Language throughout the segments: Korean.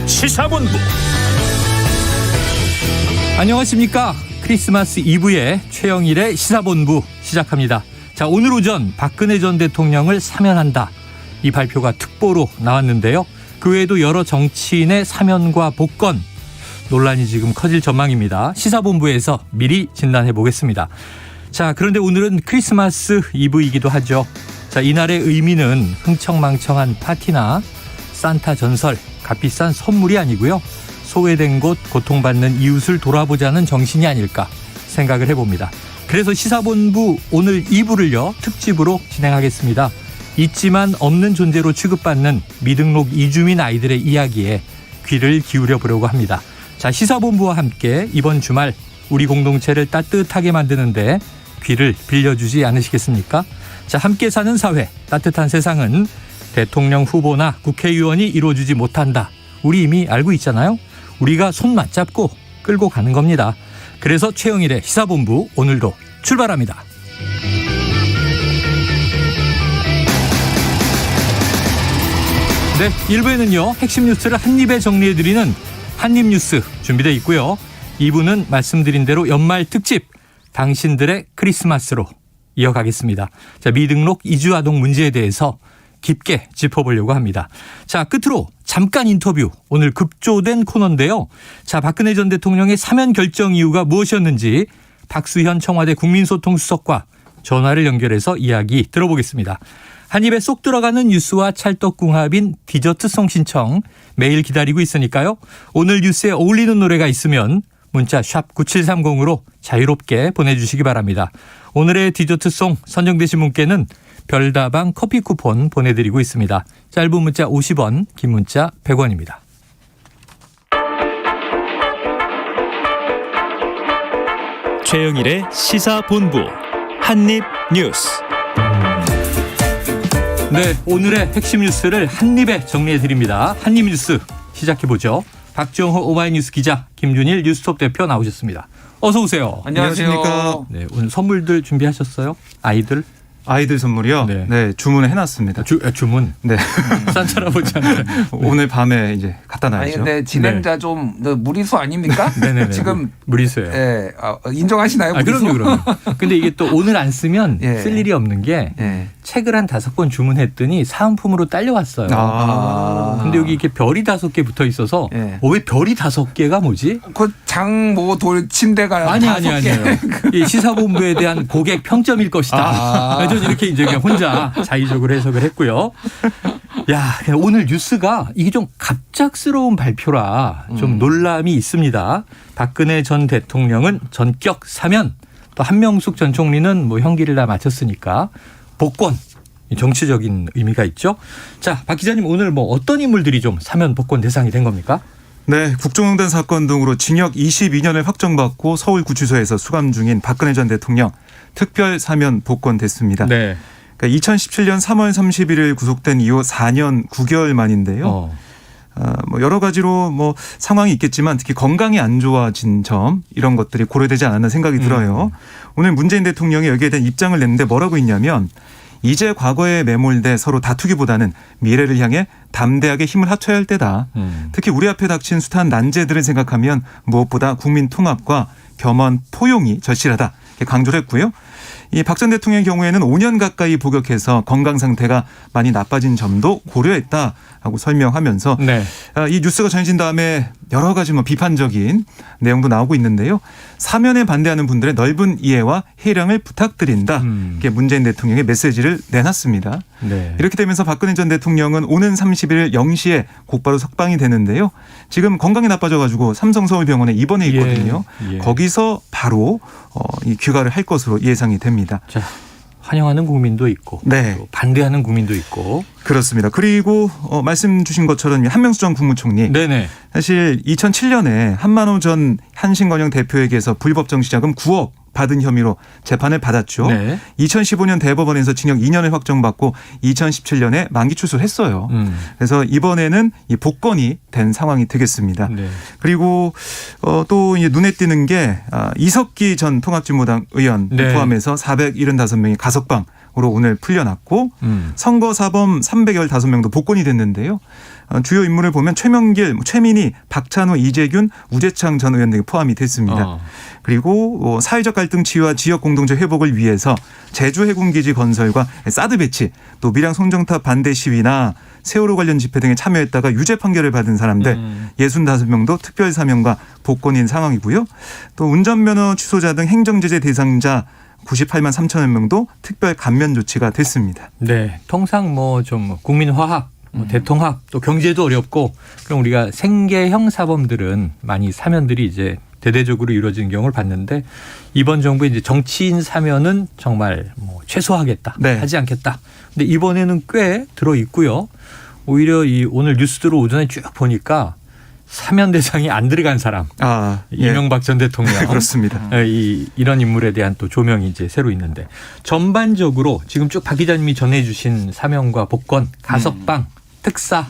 시사본부. 안녕하십니까. 크리스마스 이브의 최영일의 시사본부 시작합니다. 자, 오늘 오전 박근혜 전 대통령을 사면한다. 이 발표가 특보로 나왔는데요. 그 외에도 여러 정치인의 사면과 복권 논란이 지금 커질 전망입니다. 시사본부에서 미리 진단해 보겠습니다. 자, 그런데 오늘은 크리스마스 이브이기도 하죠. 자, 이날의 의미는 흥청망청한 파티나 산타 전설, 값비싼 선물이 아니고요. 소외된 곳, 고통받는 이웃을 돌아보자는 정신이 아닐까 생각을 해봅니다. 그래서 시사본부 오늘 2부를요. 특집으로 진행하겠습니다. 있지만 없는 존재로 취급받는 미등록 이주민 아이들의 이야기에 귀를 기울여 보려고 합니다. 자, 시사본부와 함께 이번 주말 우리 공동체를 따뜻하게 만드는데 귀를 빌려주지 않으시겠습니까? 자, 함께 사는 사회, 따뜻한 세상은 대통령 후보나 국회의원이 이루어주지 못한다. 우리 이미 알고 있잖아요. 우리가 손 맞잡고 끌고 가는 겁니다. 그래서 최영일의 시사본부 오늘도 출발합니다. 네, 1부에는요. 핵심 뉴스를 한입에 정리해드리는 한입뉴스 준비되어 있고요. 2부는 말씀드린 대로 연말 특집 당신들의 크리스마스로 이어가겠습니다. 자, 미등록 이주아동 문제에 대해서 깊게 짚어보려고 합니다. 자, 끝으로 잠깐 인터뷰. 오늘 급조된 코너인데요. 자, 박근혜 전 대통령의 사면 결정 이유가 무엇이었는지 박수현 청와대 국민소통수석과 전화를 연결해서 이야기 들어보겠습니다. 한 입에 쏙 들어가는 뉴스와 찰떡궁합인 디저트송 신청 매일 기다리고 있으니까요. 오늘 뉴스에 어울리는 노래가 있으면 문자 샵 9730으로 자유롭게 보내주시기 바랍니다. 오늘의 디저트송 선정되신 분께는 별다방 커피 쿠폰 보내드리고 있습니다. 짧은 문자 50원, 긴 문자 100원입니다. 최영일의 시사본부 한입뉴스. 네, 오늘의 핵심 뉴스를 한입에 정리해드립니다. 한입뉴스 시작해보죠. 박정호 오마이뉴스 기자, 김준일 뉴스톱 대표 나오셨습니다. 어서 오세요. 안녕하십니까. 네, 오늘 선물들 준비하셨어요? 아이들 선물이요? 네. 네, 주문을 해놨습니다. 주문? 네. 산타 할아버지한테. 오늘 밤에 이제 갖다 놔야죠. 아니 근데 진행자 좀 무리수 아닙니까? 네네네. 지금 무리수예요. 예, 인정하시나요? 무리수? 그럼요. 근데 이게 또 오늘 안 쓰면 예. 쓸 일이 없는 게 예. 책을 한 5권 주문했더니 사은품으로 딸려왔어요. 근데 여기 이렇게 별이 5개 붙어 있어서 예. 왜 별이 5개가 뭐지? 그 장모 돌 침대가 아니에요. 개. 이 시사본부에 대한 고객 평점일 것이다. 저는 이렇게 이제 그냥 혼자 자의적으로 해석을 했고요. 야, 오늘 뉴스가 이게 좀 갑작스러운 발표라 좀 놀람이 있습니다. 박근혜 전 대통령은 전격 사면, 또 한명숙 전 총리는 뭐 형기를 다 마쳤으니까 복권. 정치적인 의미가 있죠. 자, 박 기자님 오늘 뭐 어떤 인물들이 좀 사면 복권 대상이 된 겁니까? 네, 국정농단 사건 등으로 징역 22년을 확정받고 서울구치소에서 수감 중인 박근혜 전 대통령 특별 사면 복권됐습니다. 네. 그러니까 2017년 3월 31일 구속된 이후 4년 9개월 만인데요. 뭐 여러 가지로 뭐 상황이 있겠지만 특히 건강이 안 좋아진 점 이런 것들이 고려되지 않았나 생각이 들어요. 오늘 문재인 대통령이 여기에 대한 입장을 냈는데 뭐라고 했냐면 이제 과거에 매몰돼 서로 다투기보다는 미래를 향해 담대하게 힘을 합쳐야 할 때다. 특히 우리 앞에 닥친 숱한 난제들을 생각하면 무엇보다 국민 통합과 겸허한 포용이 절실하다. 이렇게 강조를 했고요. 이 박 전 대통령의 경우에는 5년 가까이 복역해서 건강 상태가 많이 나빠진 점도 고려했다라고 설명하면서 네. 이 뉴스가 전해진 다음에 여러 가지 뭐 비판적인 내용도 나오고 있는데요. 사면에 반대하는 분들의 넓은 이해와 해량을 부탁드린다. 이렇게 문재인 대통령의 메시지를 내놨습니다. 네. 이렇게 되면서 박근혜 전 대통령은 오는 30일 0시에 곧바로 석방이 되는데요. 지금 건강이 나빠져가지고 삼성서울병원에 입원해 있거든요. 예. 거기서 바로 이 귀가를 할 것으로 예상이 됩니다. 자, 환영하는 국민도 있고 네. 또 반대하는 국민도 있고. 그렇습니다. 그리고 말씀 주신 것처럼 한명숙 전 국무총리 네네. 사실 2007년에 한만호 전 한신건영 대표에게서 불법 정치자금 9억 받은 혐의로 재판을 받았죠. 네. 2015년 대법원에서 징역 2년을 확정받고 2017년에 만기 출소를 했어요. 그래서 이번에는 이 복권이 된 상황이 되겠습니다. 네. 그리고 또 이제 눈에 띄는 게 이석기 전 통합진보당 의원 네. 포함해서 475명이 가석방으로 오늘 풀려났고 선거 사범 315명도 복권이 됐는데요. 주요 인물을 보면 최명길, 최민희, 박찬호, 이재균, 우재창 전 의원 등이 포함이 됐습니다. 그리고 사회적 갈등 치유와 지역 공동체 회복을 위해서 제주 해군기지 건설과 사드 배치, 또 밀양 송정탑 반대 시위나 세월호 관련 집회 등에 참여했다가 유죄 판결을 받은 사람들 65명도 특별 사면과 복권인 상황이고요. 또 운전면허 취소자 등 행정제재 대상자 98만 3천여 명도 특별 감면 조치가 됐습니다. 네, 통상 뭐 좀 국민화합, 대통합, 또 경제도 어렵고 그럼 우리가 생계형 사범들은 많이 사면들이 이제 대대적으로 이루어지는 경우를 봤는데 이번 정부의 이제 정치인 사면은 정말 뭐 최소화하겠다, 네. 하지 않겠다. 근데 이번에는 꽤 들어 있고요. 오히려 이 오늘 뉴스들을 오전에 쭉 보니까 사면 대상이 안 들어간 사람, 이명박 전 대통령 그렇습니다. 이런 인물에 대한 또 조명이 이제 새로 있는데 전반적으로 지금 쭉 박 기자님이 전해주신 사면과 복권, 가석방, 특사,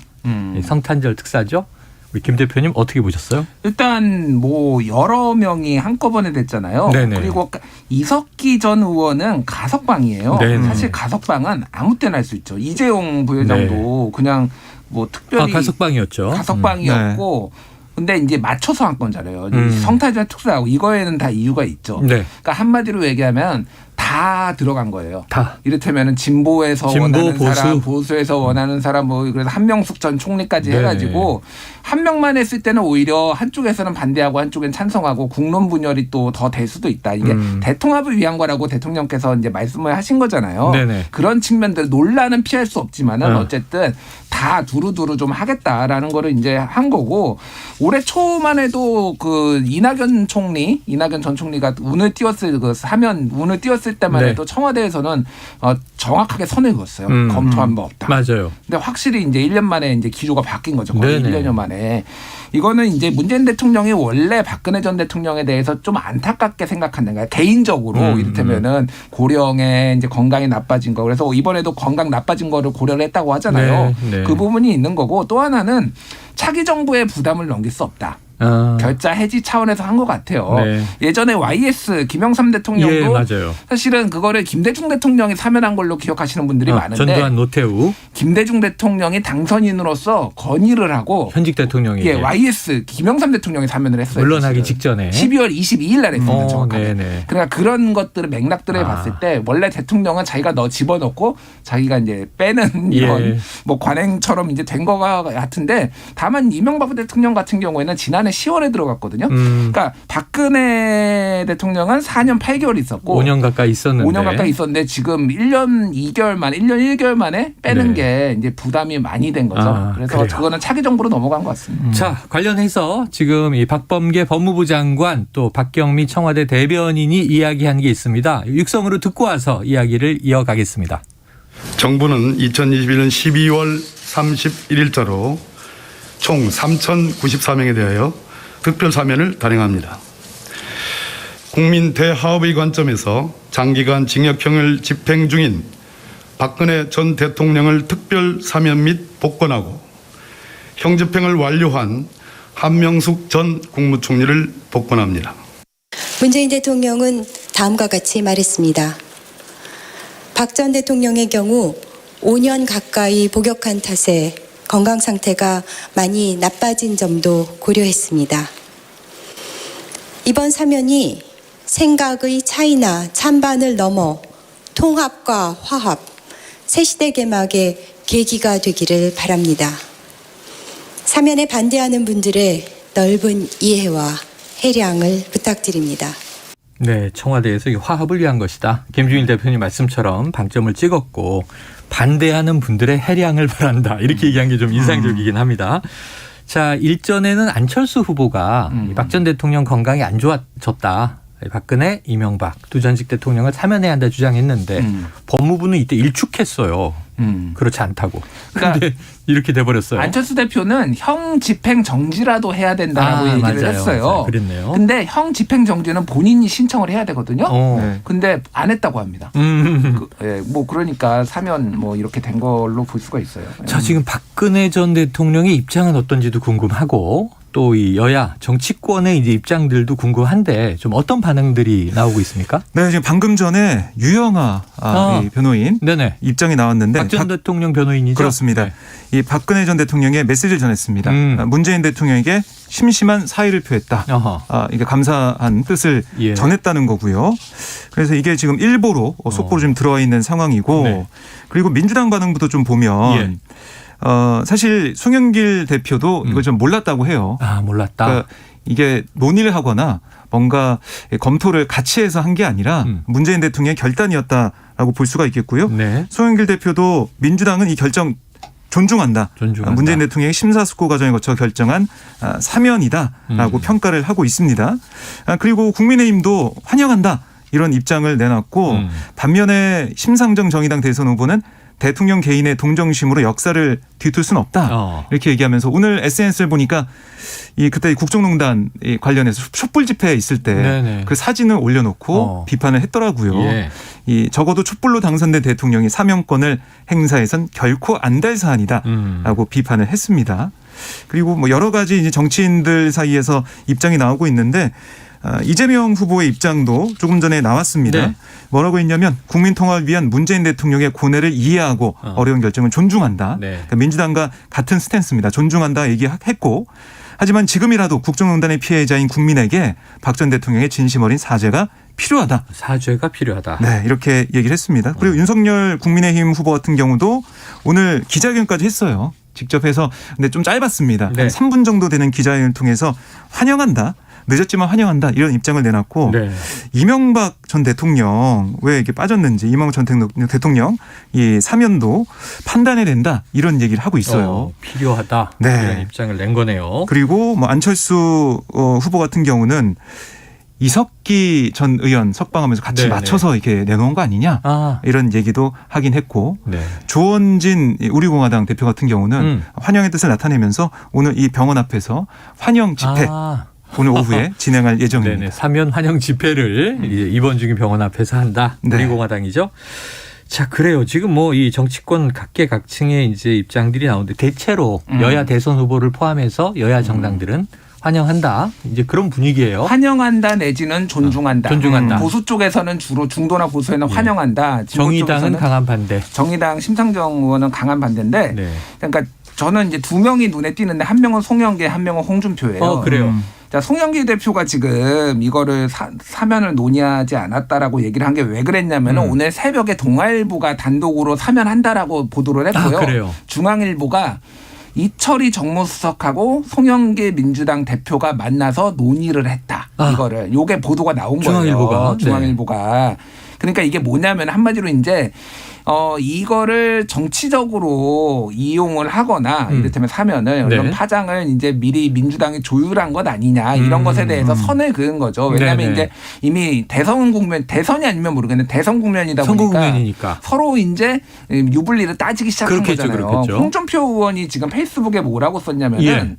성탄절 특사죠. 우리 김 대표님 어떻게 보셨어요? 일단 뭐 여러 명이 한꺼번에 됐잖아요. 네네. 그리고 이석기 전 의원은 가석방이에요. 네네. 사실 가석방은 아무 때나 할 수 있죠. 이재용 부회장도 그냥 뭐 특별히 가석방이었죠. 가석방이었고 근데 이제 맞춰서 한 건잖아요. 성탄절 특사하고 이거에는 다 이유가 있죠. 네. 그러니까 한마디로 얘기하면 다 들어간 거예요. 다. 이를테면은 진보에서 원하는 보수. 사람, 보수에서 원하는 사람, 뭐 그래서 한명숙 전 총리까지 네. 해가지고 한 명만 했을 때는 오히려 한쪽에서는 반대하고 한쪽엔 찬성하고 국론 분열이 또 더 될 수도 있다. 이게 대통합을 위한 거라고 대통령께서 이제 말씀을 하신 거잖아요. 네네. 그런 측면들 논란은 피할 수 없지만은 어쨌든 다 두루두루 좀 하겠다라는 거를 이제 한 거고 올해 초만 해도 그 이낙연 전 총리가 운을 띄웠을 그 사면 운을 띄웠을 때만 네. 해도 청와대에서는 정확하게 선을 그었어요. 검토한 바 없다. 맞아요. 근데 확실히 이제 1년 만에 이제 기조가 바뀐 거죠. 거의 네네. 1년여 만에. 이거는 이제 문재인 대통령이 원래 박근혜 전 대통령에 대해서 좀 안타깝게 생각하는 거예요. 개인적으로 이를테면은 고령의 이제 건강이 나빠진 거. 그래서 이번에도 건강 나빠진 거를 고려를 했다고 하잖아요. 네. 그 부분이 있는 거고 또 하나는 차기 정부의 부담을 넘길 수 없다. 결자 해지 차원에서 한 것 같아요. 네. 예전에 YS 김영삼 대통령도 예, 맞아요. 사실은 그거를 김대중 대통령이 사면한 걸로 기억하시는 분들이 많은데 전두환, 노태우, 김대중 대통령이 당선인으로서 건의를 하고 현직 대통령이 예, YS 김영삼 대통령이 사면을 했어요. 물러나기 사실은. 직전에 12월 22일 날 했습니다. 정확하게. 네네. 그러니까 그런 것들을 맥락들을 봤을 때 원래 대통령은 자기가 집어넣고 자기가 이제 빼는 이런 뭐 관행처럼 이제 된 거 같은데 다만 이명박 대통령 같은 경우에는 지난해 10월에 들어갔거든요. 그러니까 박근혜 대통령은 4년 8개월 있었고 5년 가까이 있었는데 5년 가까이 있었는데 지금 1년 1년 1개월 만에 빼는 게 이제 부담이 많이 된 거죠. 그래서 그래요. 그거는 차기 정부로 넘어간 것 같습니다. 자, 관련해서 지금 이 박범계 법무부 장관 또 박경미 청와대 대변인이 이야기한 게 있습니다. 육성으로 듣고 와서 이야기를 이어가겠습니다. 정부는 2021년 12월 31일자로 총 3,094명에 대하여 특별 사면을 단행합니다. 국민 대화합의 관점에서 장기간 징역형을 집행 중인 박근혜 전 대통령을 특별 사면 및 복권하고 형집행을 완료한 한명숙 전 국무총리를 복권합니다. 문재인 대통령은 다음과 같이 말했습니다. 박 전 대통령의 경우 5년 가까이 복역한 탓에 건강 상태가 많이 나빠진 점도 고려했습니다. 이번 사면이 생각의 차이나 찬반을 넘어 통합과 화합, 새시대 개막의 계기가 되기를 바랍니다. 사면에 반대하는 분들의 넓은 이해와 해량을 부탁드립니다. 네, 청와대에서 이 화합을 위한 것이다. 김주일 대표님 말씀처럼 방점을 찍었고 반대하는 분들의 해량을 바란다. 이렇게 얘기한 게 좀 인상적이긴 합니다. 자, 일전에는 안철수 후보가 박 전 대통령 건강이 안 좋아졌다. 박근혜, 이명박 두 전직 대통령을 사면해야 한다 주장했는데 법무부는 이때 일축했어요. 그렇지 않다고. 그런데 그러니까 이렇게 돼버렸어요. 안철수 대표는 형 집행 정지라도 해야 된다라고 얘기를 맞아요. 했어요. 맞아요. 그랬네요. 근데 형 집행 정지는 본인이 신청을 해야 되거든요. 네. 근데 안 했다고 합니다. 뭐 그러니까 사면 뭐 이렇게 된 걸로 볼 수가 있어요. 자, 지금 박근혜 전 대통령의 입장은 어떤지도 궁금하고 또 이 여야 정치권의 이제 입장들도 궁금한데 좀 어떤 반응들이 나오고 있습니까? 네, 지금 방금 전에 유영아 이 변호인 네네. 입장이 나왔는데 박 전 대통령 변호인이죠. 그렇습니다. 네. 이 박근혜 전 대통령의 메시지를 전했습니다. 문재인 대통령에게 심심한 사의를 표했다. 이게 감사한 뜻을 예. 전했다는 거고요. 그래서 이게 지금 일보로 속보로 좀 들어와 있는 상황이고 네. 그리고 민주당 반응부터 좀 보면 예. 사실 송영길 대표도 이걸 좀 몰랐다고 해요. 몰랐다. 그러니까 이게 논의를 하거나 뭔가 검토를 같이 해서 한 게 아니라 문재인 대통령의 결단이었다라고 볼 수가 있겠고요. 네. 송영길 대표도 민주당은 이 결정 존중한다. 문재인 대통령의 심사숙고 과정을 거쳐 결정한 사면이다라고 평가를 하고 있습니다. 그리고 국민의힘도 환영한다. 이런 입장을 내놨고 반면에 심상정 정의당 대선 후보는 대통령 개인의 동정심으로 역사를 뒤틀 수는 없다. 이렇게 얘기하면서 오늘 SNS를 보니까 그때 국정농단 관련해서 촛불 집회 있을 때 그 사진을 올려놓고 비판을 했더라고요. 예. 적어도 촛불로 당선된 대통령이 사면권을 행사해선 결코 안 될 사안이다라고 비판을 했습니다. 그리고 뭐 여러 가지 이제 정치인들 사이에서 입장이 나오고 있는데 이재명 후보의 입장도 조금 전에 나왔습니다. 네. 뭐라고 했냐면 국민 통합을 위한 문재인 대통령의 고뇌를 이해하고 어려운 결정은 존중한다. 네. 그러니까 민주당과 같은 스탠스입니다. 존중한다 얘기했고 하지만 지금이라도 국정농단의 피해자인 국민에게 박 전 대통령의 진심 어린 사죄가 필요하다. 사죄가 필요하다. 네, 이렇게 얘기를 했습니다. 그리고 윤석열 국민의힘 후보 같은 경우도 오늘 기자회견까지 했어요. 직접 해서 근데 좀 짧았습니다. 네. 한 3분 정도 되는 기자회견을 통해서 환영한다. 늦었지만 환영한다 이런 입장을 내놨고 네. 이명박 전 대통령 왜 이렇게 빠졌는지 이명박 전 대통령 이 사면도 판단해야 된다 이런 얘기를 하고 있어요. 필요하다. 네. 이런 입장을 낸 거네요. 그리고 뭐 안철수 후보 같은 경우는 이석기 전 의원 석방하면서 같이 네네. 맞춰서 이렇게 내놓은 거 아니냐 이런 얘기도 하긴 했고 네. 조원진 우리공화당 대표 같은 경우는 환영의 뜻을 나타내면서 오늘 이 병원 앞에서 환영 집회 오늘 오후에 진행할 예정입니다. 네네. 사면 환영 집회를 이제 이번 중에 병원 앞에서 한다. 네. 우리공화당이죠. 자, 그래요. 지금 뭐 이 정치권 각계각층의 이제 입장들이 나오는데 대체로 여야 대선 후보를 포함해서 여야 정당들은 환영한다. 이제 그런 분위기예요. 환영한다 내지는 존중한다. 존중한다. 보수 쪽에서는 주로 중도나 보수에는 환영한다. 정의당은 강한 반대. 정의당 심상정 의원은 강한 반대인데 네. 그러니까 저는 이제 두 명이 눈에 띄는데 한 명은 송영길, 한 명은 홍준표예요. 그래요. 자, 송영길 대표가 지금 이거를 사면을 논의하지 않았다라고 얘기를 한 게 왜 그랬냐면 오늘 새벽에 동아일보가 단독으로 사면한다라고 보도를 했고요. 그래요. 중앙일보가 이철이 정무수석하고 송영길 민주당 대표가 만나서 논의를 했다. 이거를. 요게 보도가 나온 중앙일보가. 거예요. 중앙일보가. 그러니까 이게 뭐냐면 한마디로 이제 이거를 정치적으로 이용을 하거나 이를테면 사면을 네. 이런 파장을 이제 미리 민주당이 조율한 것 아니냐 이런 것에 대해서 선을 그은 거죠. 왜냐하면 네네. 이제 이미 대선 국면 대선이 아니면 모르겠는데 대선 국면이다 보니까 선거 국면이니까 서로 이제 유불리를 따지기 시작한 그렇겠죠, 거잖아요. 그렇겠죠. 홍준표 의원이 지금 페이스북에 뭐라고 썼냐면은 예.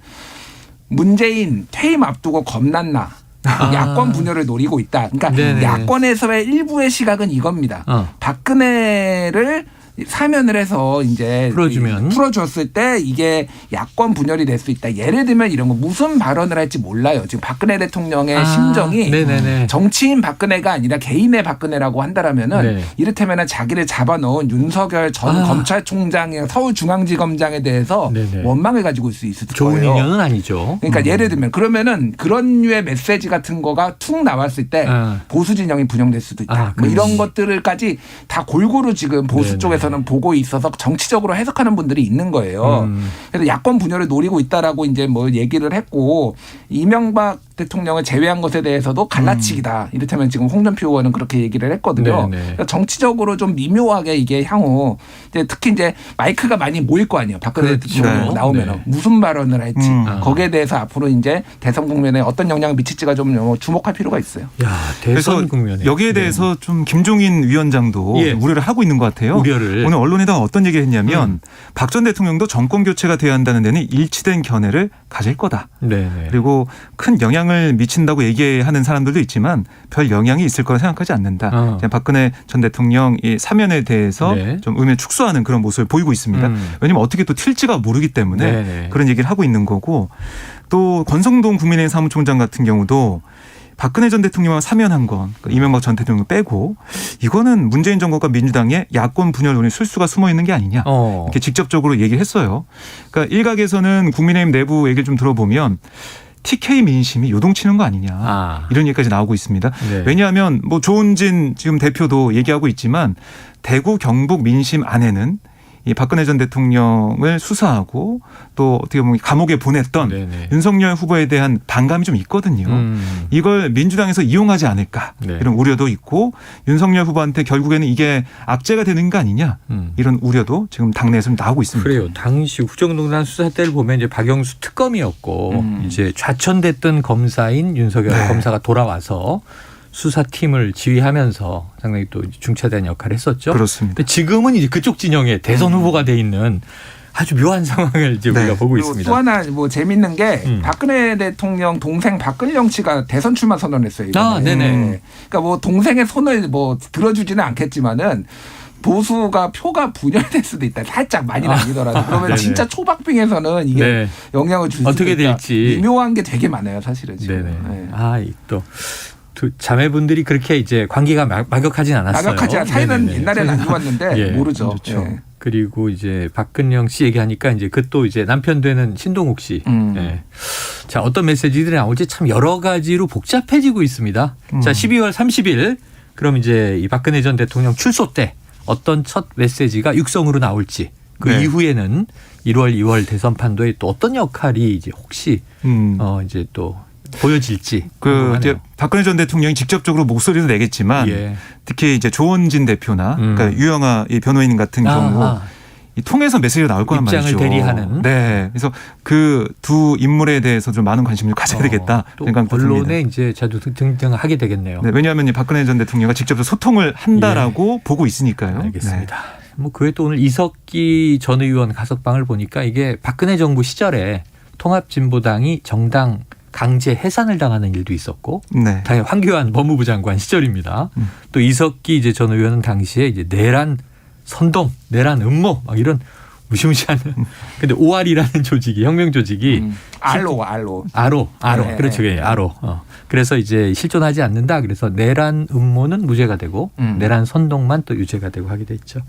문재인 퇴임 앞두고 겁났나. 야권 분열을 노리고 있다. 그러니까 네네. 야권에서의 일부의 시각은 이겁니다. 박근혜를 사면을 해서 이제 풀어줬을 때 이게 야권 분열이 될 수 있다. 예를 들면 이런 거 무슨 발언을 할지 몰라요. 지금 박근혜 대통령의 심정이 네네네. 정치인 박근혜가 아니라 개인의 박근혜라고 한다라면은 네. 이를테면 자기를 잡아놓은 윤석열 전 검찰총장의 서울중앙지검장에 대해서 네네. 원망을 가지고 있을 수 있을 좋은 거예요. 인연은 아니죠. 그러니까 예를 들면 그러면은 그런 류의 메시지 같은 거가 툭 나왔을 때 보수 진영이 분열될 수도 있다. 뭐 이런 것들까지 다 골고루 지금 보수 네네. 쪽에서는 보고 있어서 정치적으로 해석하는 분들이 있는 거예요. 그래서 야권 분열을 노리고 있다라고 이제 뭐 얘기를 했고 이명박 대통령을 제외한 것에 대해서도 갈라치기다. 이를테면 지금 홍준표 의원은 그렇게 얘기를 했거든요. 그러니까 정치적으로 좀 미묘하게 이게 향후 이제 특히 이제 마이크가 많이 모일 거 아니에요. 박근혜 대통령 나오면 네. 무슨 발언을 할지 거기에 대해서 앞으로 이제 대선 국면에 어떤 영향을 미칠지가 좀 주목할 필요가 있어요. 야, 대선 국면에 여기에 대해서 좀 김종인 위원장도 좀 우려를 하고 있는 것 같아요. 우려를. 오늘 언론에다가 어떤 얘기를 했냐면 박 전 대통령도 정권 교체가 돼야 한다는 데는 일치된 견해를 가질 거다. 네네. 그리고 큰 영향을 미친다고 얘기하는 사람들도 있지만 별 영향이 있을 거라 생각하지 않는다. 박근혜 전 대통령 이 사면에 대해서 좀 의미를 축소하는 그런 모습을 보이고 있습니다. 왜냐하면 어떻게 또 튈지가 모르기 때문에 그런 얘기를 하고 있는 거고 또 권성동 국민의힘 사무총장 같은 경우도 박근혜 전 대통령과 사면한 건 그러니까 이명박 전 대통령 빼고 이거는 문재인 정권과 민주당의 야권 분열 논의 술수가 숨어 있는 게 아니냐 이렇게 직접적으로 얘기를 했어요. 그러니까 일각에서는 국민의힘 내부 얘기를 좀 들어보면 TK 민심이 요동치는 거 아니냐 이런 얘기까지 나오고 있습니다. 네. 왜냐하면 뭐 조은진 지금 대표도 얘기하고 있지만 대구 경북 민심 안에는 이 박근혜 전 대통령을 수사하고 또 어떻게 보면 감옥에 보냈던 네네. 윤석열 후보에 대한 반감이 좀 있거든요. 이걸 민주당에서 이용하지 않을까 네. 이런 우려도 있고 윤석열 후보한테 결국에는 이게 악재가 되는 거 아니냐 이런 우려도 지금 당내에서 좀 나오고 있습니다. 그래요. 당시 국정농단 수사 때를 보면 이제 박영수 특검이었고 이제 좌천됐던 검사인 윤석열 네. 검사가 돌아와서 수사팀을 지휘하면서 상당히 또 중차대한 역할을 했었죠. 그렇습니다. 근데 지금은 이제 그쪽 진영에 대선 후보가 돼 있는 아주 묘한 상황을 이제 네. 우리가 보고 그리고 있습니다. 또 하나 뭐 재밌는 게 박근혜 대통령 동생 박근영 씨가 대선 출마 선언했어요. 이번에. 네네. 그러니까 뭐 동생의 손을 뭐 들어주지는 않겠지만은 보수가 표가 분열될 수도 있다. 살짝 많이 나뉘더라도 그러면 네네. 진짜 초박빙에서는 이게 네. 영향을 줄 수도 어떻게 있다. 될지. 미묘한 게 되게 많아요, 사실은 지금. 네네. 네. 아, 또 두 자매분들이 그렇게 이제 관계가 막역하진 않았어요. 나격하지 않아. 사이는 네네네. 옛날에는 안 좋았는데 예, 모르죠. 그렇죠. 예. 그리고 이제 박근영 씨 얘기하니까 이제 그 또 이제 남편 되는 신동욱 씨. 예. 자, 어떤 메시지들이 나올지 참 여러 가지로 복잡해지고 있습니다. 자, 12월 30일 그럼 이제 이 박근혜 전 대통령 출소 때 어떤 첫 메시지가 육성으로 나올지 그 네. 이후에는 1월, 2월 대선 판도에 또 어떤 역할이 이제 혹시 이제 또 보여질지 그 궁금하네요. 이제 박근혜 전 대통령이 직접적으로 목소리도 내겠지만 예. 특히 이제 조원진 대표나 그러니까 유영아 이 변호인 같은 경우 이 통해서 메시지가 나올 거란 입장을 말이죠. 대리하는. 네, 그래서 그 두 인물에 대해서 좀 많은 관심을 가져야 되겠다 또 생각이 언론에 듭니다. 이제 자주 등장하게 되겠네요. 네, 왜냐하면 이 박근혜 전 대통령과 직접 소통을 한다라고 보고 있으니까요. 알겠습니다. 뭐 그외 또 오늘 이석기 전 의원 가석방을 보니까 이게 박근혜 정부 시절에 통합진보당이 정당 강제 해산을 당하는 일도 있었고, 네. 당연히 황교안 법무부 장관 시절입니다. 또 이석기 이제 전 의원은 당시에 이제 내란 선동, 내란 음모 막 이런 무시무시한. 근데 OR이라는 조직이 혁명 조직이 알로. 아로 네. 그렇죠. 예, 아로. 그래서 이제 실존하지 않는다. 그래서 내란 음모는 무죄가 되고 내란 선동만 또 유죄가 되고 하게 돼 있죠.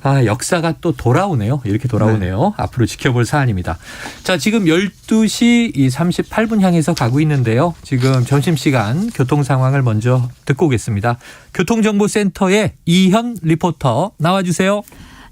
아, 역사가 또 돌아오네요. 이렇게 돌아오네요. 네. 앞으로 지켜볼 사안입니다. 자, 지금 12시 38분 향해서 가고 있는데요. 지금 점심시간 교통 상황을 먼저 듣고 오겠습니다. 교통정보센터의 이현 리포터 나와주세요.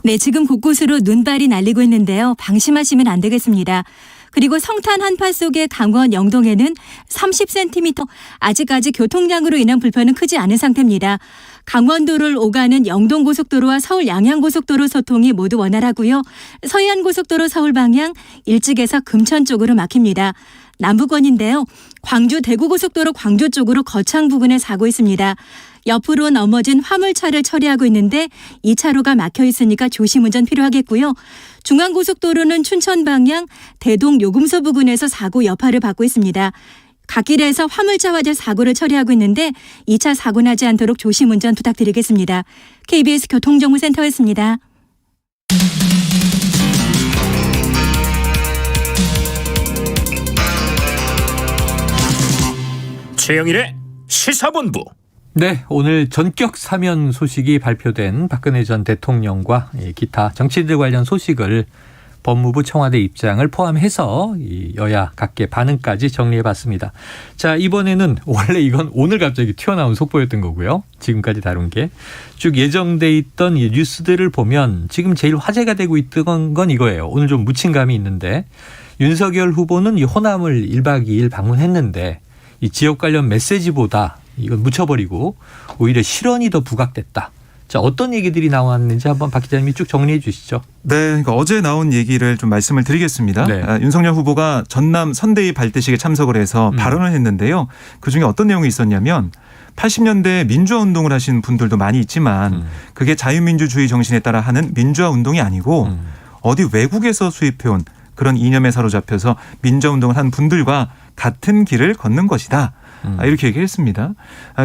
네, 지금 곳곳으로 눈발이 날리고 있는데요. 방심하시면 안 되겠습니다. 그리고 성탄 한파 속의 강원 영동에는 30cm, 아직까지 교통량으로 인한 불편은 크지 않은 상태입니다. 강원도를 오가는 영동고속도로와 서울 양양고속도로 소통이 모두 원활하고요. 서해안고속도로 서울 방향 일찍에서 금천 쪽으로 막힙니다. 남부권인데요. 광주 대구고속도로 광주 쪽으로 거창 부근에 사고 있습니다. 옆으로 넘어진 화물차를 처리하고 있는데 2차로가 막혀 있으니까 조심 운전 필요하겠고요. 중앙고속도로는 춘천 방향 대동 요금소 부근에서 사고 여파를 받고 있습니다. 갓길에서 화물차 화재 사고를 처리하고 있는데 2차 사고 나지 않도록 조심 운전 부탁드리겠습니다. KBS 교통정보센터였습니다. 최영일의 시사본부. 네, 오늘 전격 사면 소식이 발표된 박근혜 전 대통령과 기타 정치인들 관련 소식을 법무부 청와대 입장을 포함해서 이 여야 각계 반응까지 정리해봤습니다. 자, 이번에는 원래 이건 오늘 갑자기 튀어나온 속보였던 거고요. 지금까지 다룬 게 쭉 예정돼 있던 이 뉴스들을 보면 지금 제일 화제가 되고 있던 건 이거예요. 오늘 좀 묻힌 감이 있는데 윤석열 후보는 이 호남을 1박 2일 방문했는데 이 지역 관련 메시지보다 이건 묻혀버리고 오히려 실언이 더 부각됐다. 자, 어떤 얘기들이 나왔는지 한번 박 기자님이 쭉 정리해 주시죠. 네, 그러니까 어제 나온 얘기를 좀 말씀을 드리겠습니다. 네. 윤석열 후보가 전남 선대위 발대식에 참석을 해서 발언을 했는데요. 그중에 어떤 내용이 있었냐면 80년대 민주화 운동을 하신 분들도 많이 있지만 그게 자유민주주의 정신에 따라 하는 민주화 운동이 아니고 어디 외국에서 수입해온 그런 이념에 사로잡혀서 민주화 운동을 한 분들과 같은 길을 걷는 것이다. 이렇게 얘기를 했습니다.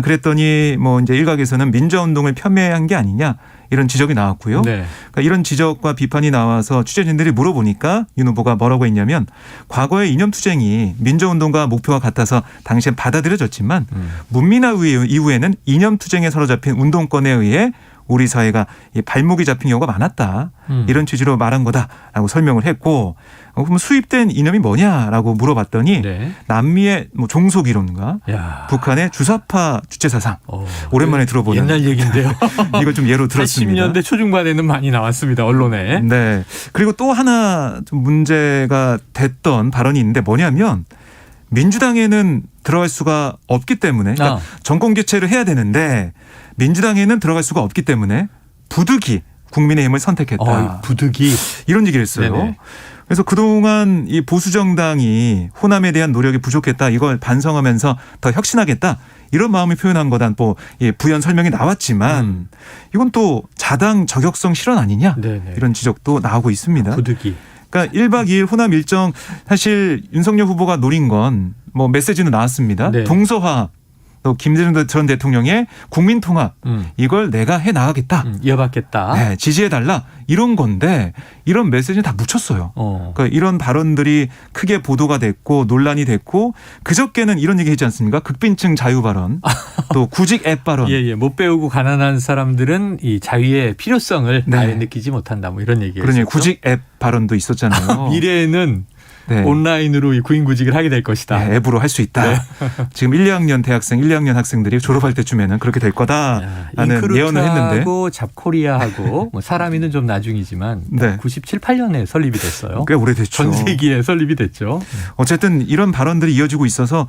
그랬더니 뭐 이제 일각에서는 민주화 운동을 폄훼한 게 아니냐 이런 지적이 나왔고요. 네. 그러니까 이런 지적과 비판이 나와서 취재진들이 물어보니까 윤 후보가 뭐라고 했냐면 과거의 이념투쟁이 민주운동과 목표가 같아서 당시엔 받아들여졌지만 문민화 이후에는 이념투쟁에 사로잡힌 운동권에 의해 우리 사회가 이 발목이 잡힌 경우가 많았다. 이런 취지로 말한 거다라고 설명을 했고 그럼 수입된 이념이 뭐냐라고 물어봤더니 네. 남미의 뭐 종속 이론과 야. 북한의 주사파 주체 사상 오랜만에 들어보는 옛날 얘기인데요. 이걸 좀 예로 들었습니다. 80년대 초중반에는 많이 나왔습니다. 언론에. 네. 그리고 또 하나 좀 문제가 됐던 발언이 있는데 뭐냐면 민주당에는 들어갈 수가 없기 때문에 그러니까 정권 교체를 해야 되는데 민주당에는 들어갈 수가 없기 때문에 부득이 국민의힘을 선택했다. 부득이. 이런 얘기를 했어요. 네네. 그래서 그동안 이 보수 정당이 호남에 대한 노력이 부족했다. 이걸 반성하면서 더 혁신하겠다. 이런 마음을 표현한 거다. 뭐 부연 설명이 나왔지만 이건 또 자당 저격성 실언 아니냐. 네네. 이런 지적도 나오고 있습니다. 부득이. 그러니까 1박 2일 호남 일정 사실 윤석열 후보가 노린 건 뭐 메시지는 나왔습니다. 네. 동서화 또 김대중 전 대통령의 국민통합 이걸 내가 해나가겠다. 이어받겠다. 네, 지지해달라 이런 건데 이런 메시지는 다 묻혔어요. 그러니까 이런 발언들이 크게 보도가 됐고 논란이 됐고 그저께는 이런 얘기 했지 않습니까? 극빈층 자유 발언 또 구직 앱 발언. 예, 못 배우고 가난한 사람들은 이 자유의 필요성을 네. 아예 느끼지 못한다. 뭐 이런 얘기예요. 그러니 구직 앱 발언도 있었잖아요. 미래에는 네. 온라인으로 이 구인구직을 하게 될 것이다. 네, 앱으로 할 수 있다. 지금 1, 2학년 대학생, 1, 2학년 학생들이 졸업할 때쯤에는 그렇게 될 거다라는 예언을 했는데. 인크루트하고 잡코리아하고 뭐 사람이는 좀 나중이지만 네. 97, 8년에 설립이 됐어요. 꽤 오래됐죠. 전 세기에 설립이 됐죠. 어쨌든 이런 발언들이 이어지고 있어서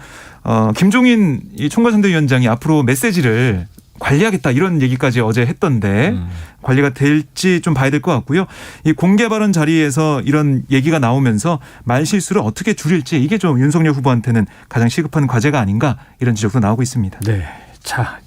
김종인 이 총괄선대위원장이 앞으로 메시지를 관리하겠다 이런 얘기까지 어제 했던데 관리가 될지 좀 봐야 될 것 같고요. 이 공개 발언 자리에서 이런 얘기가 나오면서 말 실수를 어떻게 줄일지 이게 좀 윤석열 후보한테는 가장 시급한 과제가 아닌가 이런 지적도 나오고 있습니다. 네. 자,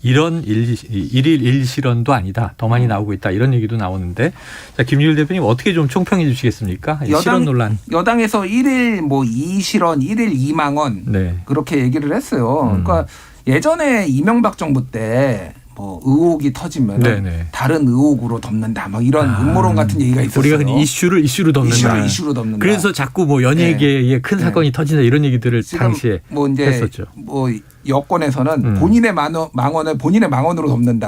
이런 일일 일실언도 아니다. 더 많이 나오고 있다. 이런 얘기도 나오는데 자, 김유일 대표님 어떻게 좀 총평해 주시겠습니까? 실언 논란. 여당에서 1일 뭐 2실언, 1일 2망원 네. 그렇게 얘기를 했어요. 그러니까 예전에 이명박 정부 때 뭐 의혹이 터지면 네네. 다른 의혹으로 덮는다. 막 이런 음모론 같은 얘기가 있었어요. 우리가 그냥 이슈로 덮는다. 이슈로 덮는다. 그래서 자꾸 뭐 연예계에 큰 사건이 터진다 이런 얘기들을 지금 당시에 뭐 이제 했었죠. 뭐 여권에서는 본인의 망언을 본인의 망언으로 덮는다.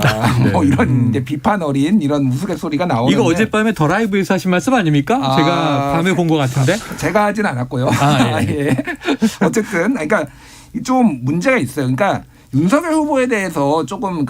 뭐 이런 이제 비판 어린 이런 우스갯소리가 나오는데 이거 어젯밤에 더 라이브에서 하신 말씀 아닙니까? 제가 밤에 본 것 같은데. 제가 하진 않았고요. 예. 예. 어쨌든 그러니까 좀 문제가 있어요. 그러니까 윤석열 후보에 대해서 조금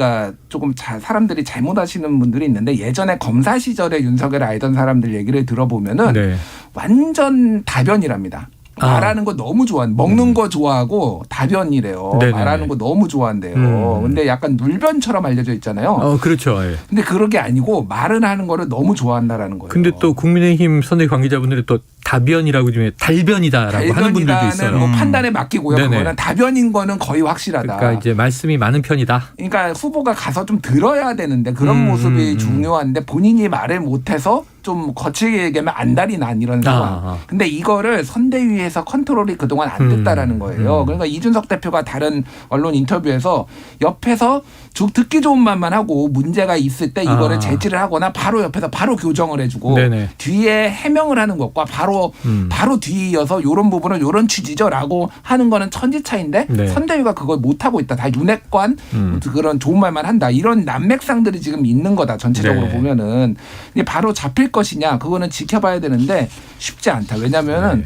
사람들이 잘못하시는 분들이 있는데 예전에 검사 시절에 윤석열을 알던 사람들 얘기를 들어보면은 네. 완전 다변이랍니다. 말하는 거 너무 먹는 거 좋아하고 다변이래요. 네네네. 말하는 거 너무 좋아한대요. 근데 약간 눌변처럼 알려져 있잖아요. 그렇죠. 예. 근데 그런 게 아니고 말은 하는 거를 너무 좋아한다라는 거예요. 근데 또 국민의힘 선대 관계자분들이 또 다변이라고 좀 달변이다라고 하는 분들도 있어요. 뭐 판단에 맡기고요. 네네. 그거는 다변인 거는 거의 확실하다. 그러니까 이제 말씀이 많은 편이다. 그러니까 후보가 가서 좀 들어야 되는데 그런 모습이 중요한데 본인이 말을 못해서 좀 거칠게 얘기하면 안달이 난 이런 상황. 근데 이거를 선대위에서 컨트롤이 그동안 안 됐다라는 거예요. 그러니까 이준석 대표가 다른 언론 인터뷰에서 옆에서 듣기 좋은 말만 하고 문제가 있을 때 이거를 제지를 하거나 바로 옆에서 바로 교정을 해주고 네네. 뒤에 해명을 하는 것과 바로 뒤에 이어서 이런 부분은 이런 취지죠라고 하는 거는 천지차인데 네. 선대위가 그걸 못하고 있다. 다 윤핵관 그런 좋은 말만 한다. 이런 난맥상들이 지금 있는 거다. 전체적으로 네. 보면은. 근데 바로 잡힐 것이냐 그거는 지켜봐야 되는데 쉽지 않다. 왜냐하면은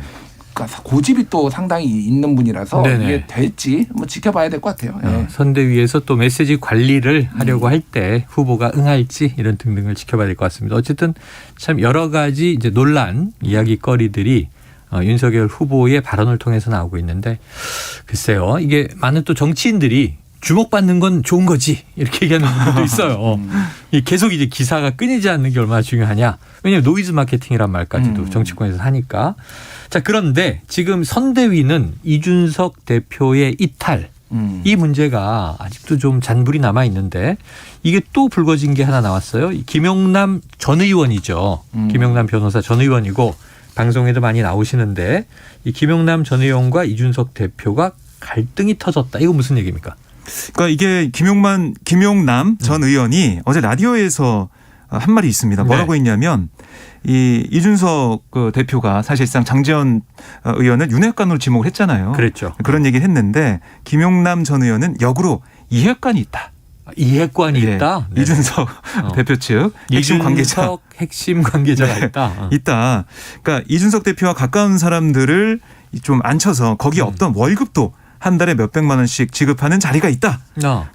그러니까 고집이 또 상당히 있는 분이라서 네네. 이게 될지 뭐 지켜봐야 될 것 같아요. 예. 선대위에서 또 메시지 관리를 하려고 할 때 후보가 응할지 이런 등등을 지켜봐야 될 것 같습니다. 어쨌든 참 여러 가지 이제 논란 이야기거리들이 윤석열 후보의 발언을 통해서 나오고 있는데 글쎄요 이게 많은 또 정치인들이 주목받는 건 좋은 거지 이렇게 얘기하는 분들도 있어요. 계속 이제 기사가 끊이지 않는 게 얼마나 중요하냐. 왜냐하면 노이즈 마케팅이란 말까지도 정치권에서 하니까. 자 그런데 지금 선대위는 이준석 대표의 이탈 이 문제가 아직도 좀 잔불이 남아 있는데 이게 또 불거진 게 하나 나왔어요. 김용남 전 의원이죠. 김용남 변호사 전 의원이고 방송에도 많이 나오시는데 이 김용남 전 의원과 이준석 대표가 갈등이 터졌다. 이거 무슨 얘기입니까? 그러니까 이게 김용남 전 의원이 어제 라디오에서 한 말이 있습니다. 뭐라고 했냐면 이준석 그 대표가 사실상 장제원 의원을 윤핵관으로 지목을 했잖아요. 그랬죠. 그런 얘기를 했는데 김용남 전 의원은 역으로 이핵관이 있다. 이핵관이 예, 있다. 네. 이준석 대표 측 핵심 관계자. 이준석 핵심 관계자가 네, 있다. 있다. 그러니까 이준석 대표와 가까운 사람들을 좀 앉혀서 거기에 없던 월급도 한 달에 몇백만 원씩 지급하는 자리가 있다.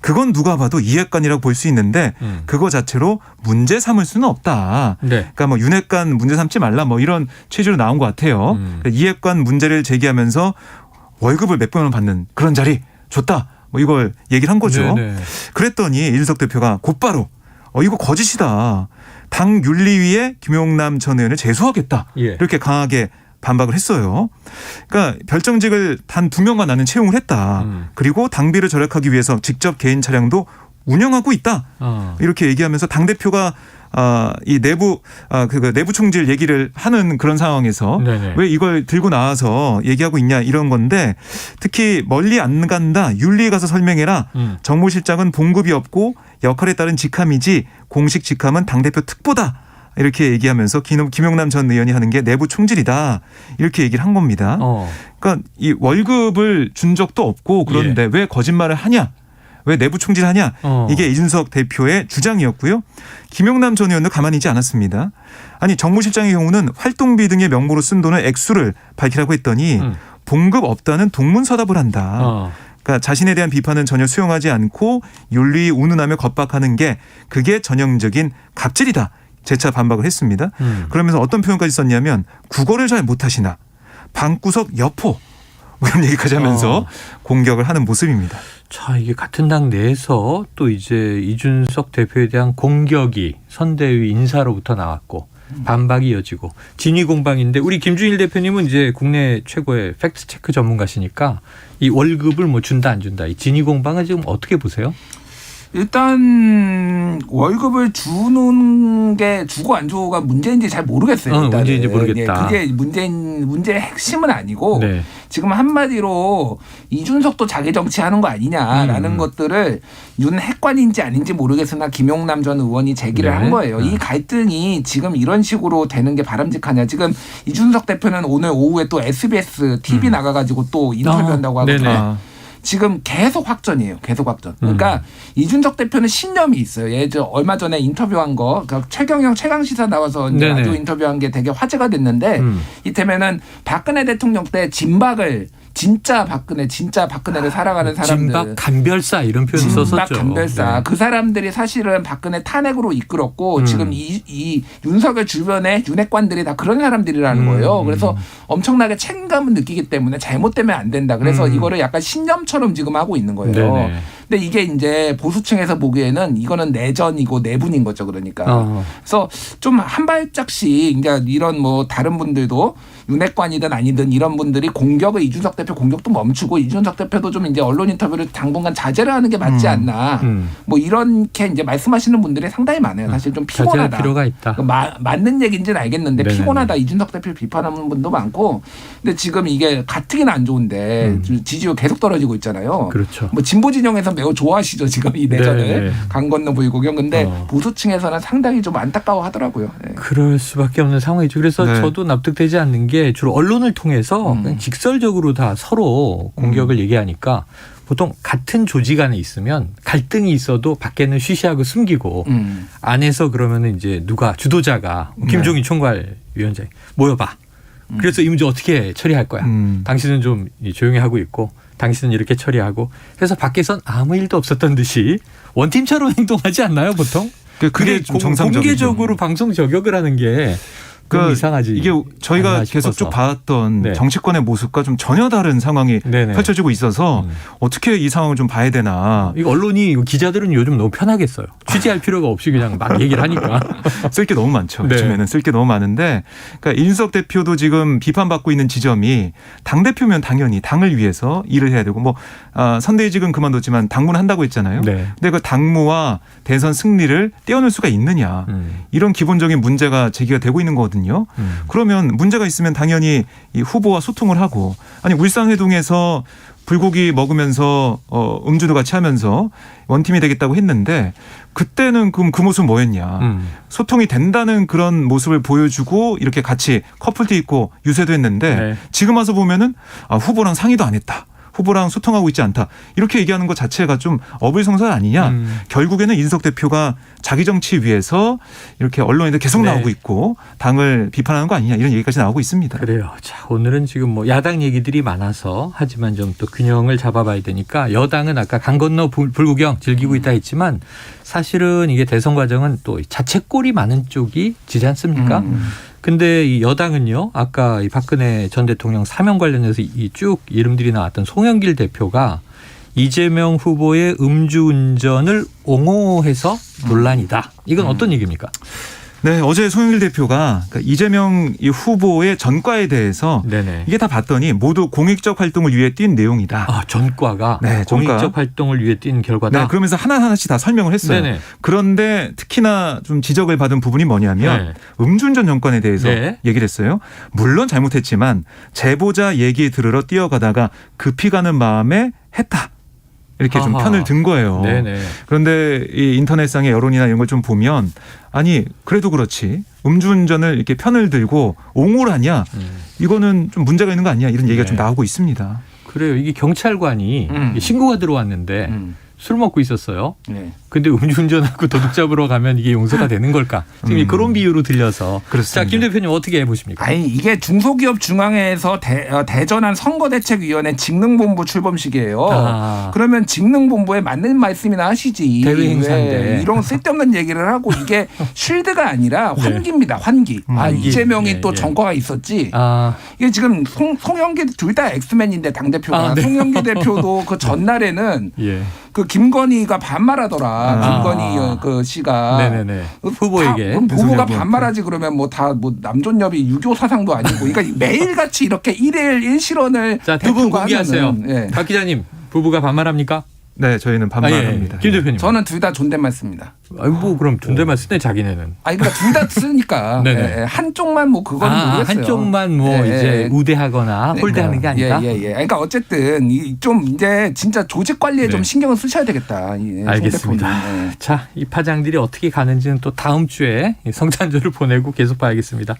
그건 누가 봐도 이핵관이라고 볼 수 있는데 그거 자체로 문제 삼을 수는 없다. 네. 그러니까 뭐 윤핵관 문제 삼지 말라 뭐 이런 취지로 나온 것 같아요. 그러니까 이핵관 문제를 제기하면서 월급을 몇백만 원 받는 그런 자리 좋다. 뭐 이걸 얘기를 한 거죠. 네네. 그랬더니 이준석 대표가 곧바로 이거 거짓이다. 당 윤리위에 김용남 전 의원을 제소하겠다. 예. 이렇게 강하게 반박을 했어요. 그러니까 별정직을 단 2명만 나는 채용을 했다. 그리고 당비를 절약하기 위해서 직접 개인 차량도 운영하고 있다. 이렇게 얘기하면서 당대표가 이 내부 내부 총질 얘기를 하는 그런 상황에서 네네. 왜 이걸 들고 나와서 얘기하고 있냐 이런 건데 특히 멀리 안 간다. 윤리에 가서 설명해라. 정무실장은 봉급이 없고 역할에 따른 직함이지 공식 직함은 당대표 특보다. 이렇게 얘기하면서 김용남 전 의원이 하는 게 내부 총질이다. 이렇게 얘기를 한 겁니다. 그러니까 이 월급을 준 적도 없고 그런데 왜 거짓말을 하냐. 왜 내부 총질하냐. 이게 이준석 대표의 주장이었고요. 김용남 전 의원도 가만히 있지 않았습니다. 아니 정무실장의 경우는 활동비 등의 명목으로 쓴 돈의 액수를 밝히라고 했더니 봉급 없다는 동문서답을 한다. 그러니까 자신에 대한 비판은 전혀 수용하지 않고 윤리 운운하며 겁박하는 게 그게 전형적인 갑질이다. 재차 반박을 했습니다. 그러면서 어떤 표현까지 썼냐면 국어를 잘 못하시나 방구석 여포 이런 얘기까지 하면서 공격을 하는 모습입니다. 자, 이게 같은 당 내에서 또 이제 이준석 대표에 대한 공격이 선대위 인사로부터 나왔고 반박이 이어지고 진위 공방인데 우리 김준일 대표님은 이제 국내 최고의 팩트 체크 전문가시니까 이 월급을 뭐 준다 안 준다 이 진위 공방은 지금 어떻게 보세요? 일단 월급을 주는 게 주고 안 주고가 문제인지 잘 모르겠어요. 문제인지 모르겠다. 그게 문제의 핵심은 아니고 네. 지금 한마디로 이준석도 자기 정치하는 거 아니냐라는 것들을 윤핵관인지 아닌지 모르겠으나 김용남 전 의원이 제기를 한 거예요. 이 갈등이 지금 이런 식으로 되는 게 바람직하냐. 지금 이준석 대표는 오늘 오후에 또 SBS TV 나가가지고 또 인터뷰한다고 하거든요. 지금 계속 확전이에요. 계속 확전. 그러니까 이준석 대표는 신념이 있어요. 예전 얼마 전에 인터뷰한 거 그러니까 최경영 최강시사 나와서 이제 라디오 인터뷰한 게 되게 화제가 됐는데 이때면은 박근혜 대통령 때 진박을 진짜 박근혜를 살아가는 사람들. 진박 간별사 이런 표현 썼었죠. 진박 간별사. 네. 그 사람들이 사실은 박근혜 탄핵으로 이끌었고 지금 이 윤석열 주변에 윤핵관들이 다 그런 사람들이라는 거예요. 그래서 엄청나게 책임감을 느끼기 때문에 잘못되면 안 된다. 그래서 이거를 약간 신념처럼 지금 하고 있는 거예요. 네네. 근데 이게 이제 보수층에서 보기에는 이거는 내전이고 내분인 거죠. 그러니까. 그래서 좀 한 발짝씩 그러니까 이런 뭐 다른 분들도 윤핵관이든 아니든 이런 분들이 공격을 이준석 대표 공격도 멈추고 이준석 대표도 좀 이제 언론 인터뷰를 당분간 자제를 하는 게 맞지 않나. 뭐 이렇게 이제 말씀하시는 분들이 상당히 많아요. 사실 좀 피곤하다. 자제할 필요가 있다. 맞는 얘기인지는 알겠는데 네네네. 피곤하다. 이준석 대표 비판하는 분도 많고. 근데 지금 이게 가뜩이나 안 좋은데 지지율 계속 떨어지고 있잖아요. 그렇죠. 뭐 진보 진영에서 매우 좋아하시죠. 지금 이 내전을. 강 건너 불구경. 근데 보수층에서는 상당히 좀 안타까워하더라고요. 네. 그럴 수밖에 없는 상황이죠. 그래서 저도 납득되지 않는 게 주로 언론을 통해서 그냥 직설적으로 다 서로 공격을 얘기하니까 보통 같은 조직 안에 있으면 갈등이 있어도 밖에는 쉬쉬하고 숨기고 안에서 그러면은 이제 누가 주도자가 김종인 총괄위원장 모여봐. 그래서 이 문제 어떻게 처리할 거야. 당신은 좀 조용히 하고 있고 당신은 이렇게 처리하고 해서 밖에선 아무 일도 없었던 듯이 원팀처럼 행동하지 않나요 보통? 그게 좀 정상적이죠. 공개적으로 방송 저격을 하는 게 그 이상하지. 이게 저희가 계속 쭉 봐왔던 정치권의 모습과 좀 전혀 다른 상황이 펼쳐지고 있어서 어떻게 이 상황을 좀 봐야 되나. 이거 언론이 기자들은 요즘 너무 편하게 써요. 취재할 필요가 없이 그냥 막 얘기를 하니까. 쓸 게 너무 많죠. 요즘에는 쓸 게 너무 많은데 그러니까 이준석 대표도 지금 비판받고 있는 지점이 당대표면 당연히 당을 위해서 일을 해야 되고 뭐 선대위직은 그만뒀지만 당무는 한다고 했잖아요. 근데 그 당무와 대선 승리를 떼어낼 수가 있느냐. 이런 기본적인 문제가 제기가 되고 있는 거거든요. 그러면 문제가 있으면 당연히 이 후보와 소통을 하고 아니 울산회동에서 불고기 먹으면서 음주도 같이 하면서 원팀이 되겠다고 했는데 그때는 그럼 그 모습 뭐였냐. 소통이 된다는 그런 모습을 보여주고 이렇게 같이 커플도 있고 유세도 했는데 네. 지금 와서 보면은 후보랑 상의도 안 했다. 후보랑 소통하고 있지 않다. 이렇게 얘기하는 것 자체가 좀 어불성설 아니냐. 결국에는 이준석 대표가 자기 정치 위해서 이렇게 언론에도 계속 네. 나오고 있고 당을 비판하는 거 아니냐. 이런 얘기까지 나오고 있습니다. 그래요. 자, 오늘은 지금 뭐 야당 얘기들이 많아서 하지만 좀 또 균형을 잡아봐야 되니까 여당은 아까 강 건너 불구경 즐기고 있다 했지만 사실은 이게 대선 과정은 또 자책골이 많은 쪽이 지지 않습니까? 근데 이 여당은요, 아까 이 박근혜 전 대통령 사면 관련해서 이 쭉 이름들이 나왔던 송영길 대표가 이재명 후보의 음주운전을 옹호해서 논란이다. 이건 어떤 얘기입니까? 네, 어제 송영길 대표가 그러니까 이재명 이 후보의 전과에 대해서 네네. 이게 다 봤더니 모두 공익적 활동을 위해 뛴 내용이다. 아, 전과가 네, 전과. 공익적 활동을 위해 뛴 결과다. 네, 그러면서 하나하나씩 다 설명을 했어요. 네네. 그런데 특히나 좀 지적을 받은 부분이 뭐냐면 네. 음주운전 정권에 대해서 네. 얘기를 했어요. 물론 잘못했지만 제보자 얘기 들으러 뛰어가다가 급히 가는 마음에 했다. 이렇게 좀 아하. 편을 든 거예요. 네네. 그런데 이 인터넷상의 여론이나 이런 걸 좀 보면 아니 그래도 그렇지 음주운전을 이렇게 편을 들고 옹호를 하냐 이거는 좀 문제가 있는 거 아니냐 이런 얘기가 네. 좀 나오고 있습니다. 그래요. 이게 경찰관이 신고가 들어왔는데 술 먹고 있었어요. 네. 근데 음주운전하고 도둑 잡으러 가면 이게 용서가 되는 걸까? 지금 그런 비유로 들려서. 그렇습니다. 자, 김 대표님 어떻게 해보십니까? 아니 이게 중소기업 중앙회에서 대전한 선거대책위원회 직능본부 출범식이에요. 아. 그러면 직능본부에 맞는 말씀이나 하시지. 대외 행사인데. 왜 이런 쓸데없는 얘기를 하고 이게 쉴드가 아니라 환기입니다. 환기. 아 환기. 이재명이 예, 또 예. 전과가 있었지. 아, 이게 지금 송영길 둘 다 엑스맨인데 당 대표가 아, 네. 송영길 대표도 그 전날에는 예. 그 김건희가 반말하더라. 아. 김건희 그 씨가. 네네네. 후보에게. 그럼 후보가 윤석열한테. 반말하지 그러면 뭐 다 뭐 남존여비 유교 사상도 아니고. 그러니까 매일같이 이렇게 일일 일실언을 자, 두 분 대표가 공개하세요. 하면은, 예. 박 기자님, 부부가 반말합니까? 네, 저희는 반말합니다. 김 대표님. 저는 둘 다 존댓말 씁니다. 뭐 그럼 존댓말 쓰네 자기네는. 아니 그러니까 둘 다 쓰니까 네네. 예, 한쪽만 뭐 그거는 모르겠어요. 한쪽만 뭐 예, 이제 예. 우대하거나 홀대하는 게 아니다. 예. 그러니까 어쨌든 좀 이제 진짜 조직 관리에 네. 좀 신경을 쓰셔야 되겠다. 송 알겠습니다. 대표님. 예. 자, 이 파장들이 어떻게 가는지는 또 다음 주에 성탄절을 보내고 계속 봐야겠습니다.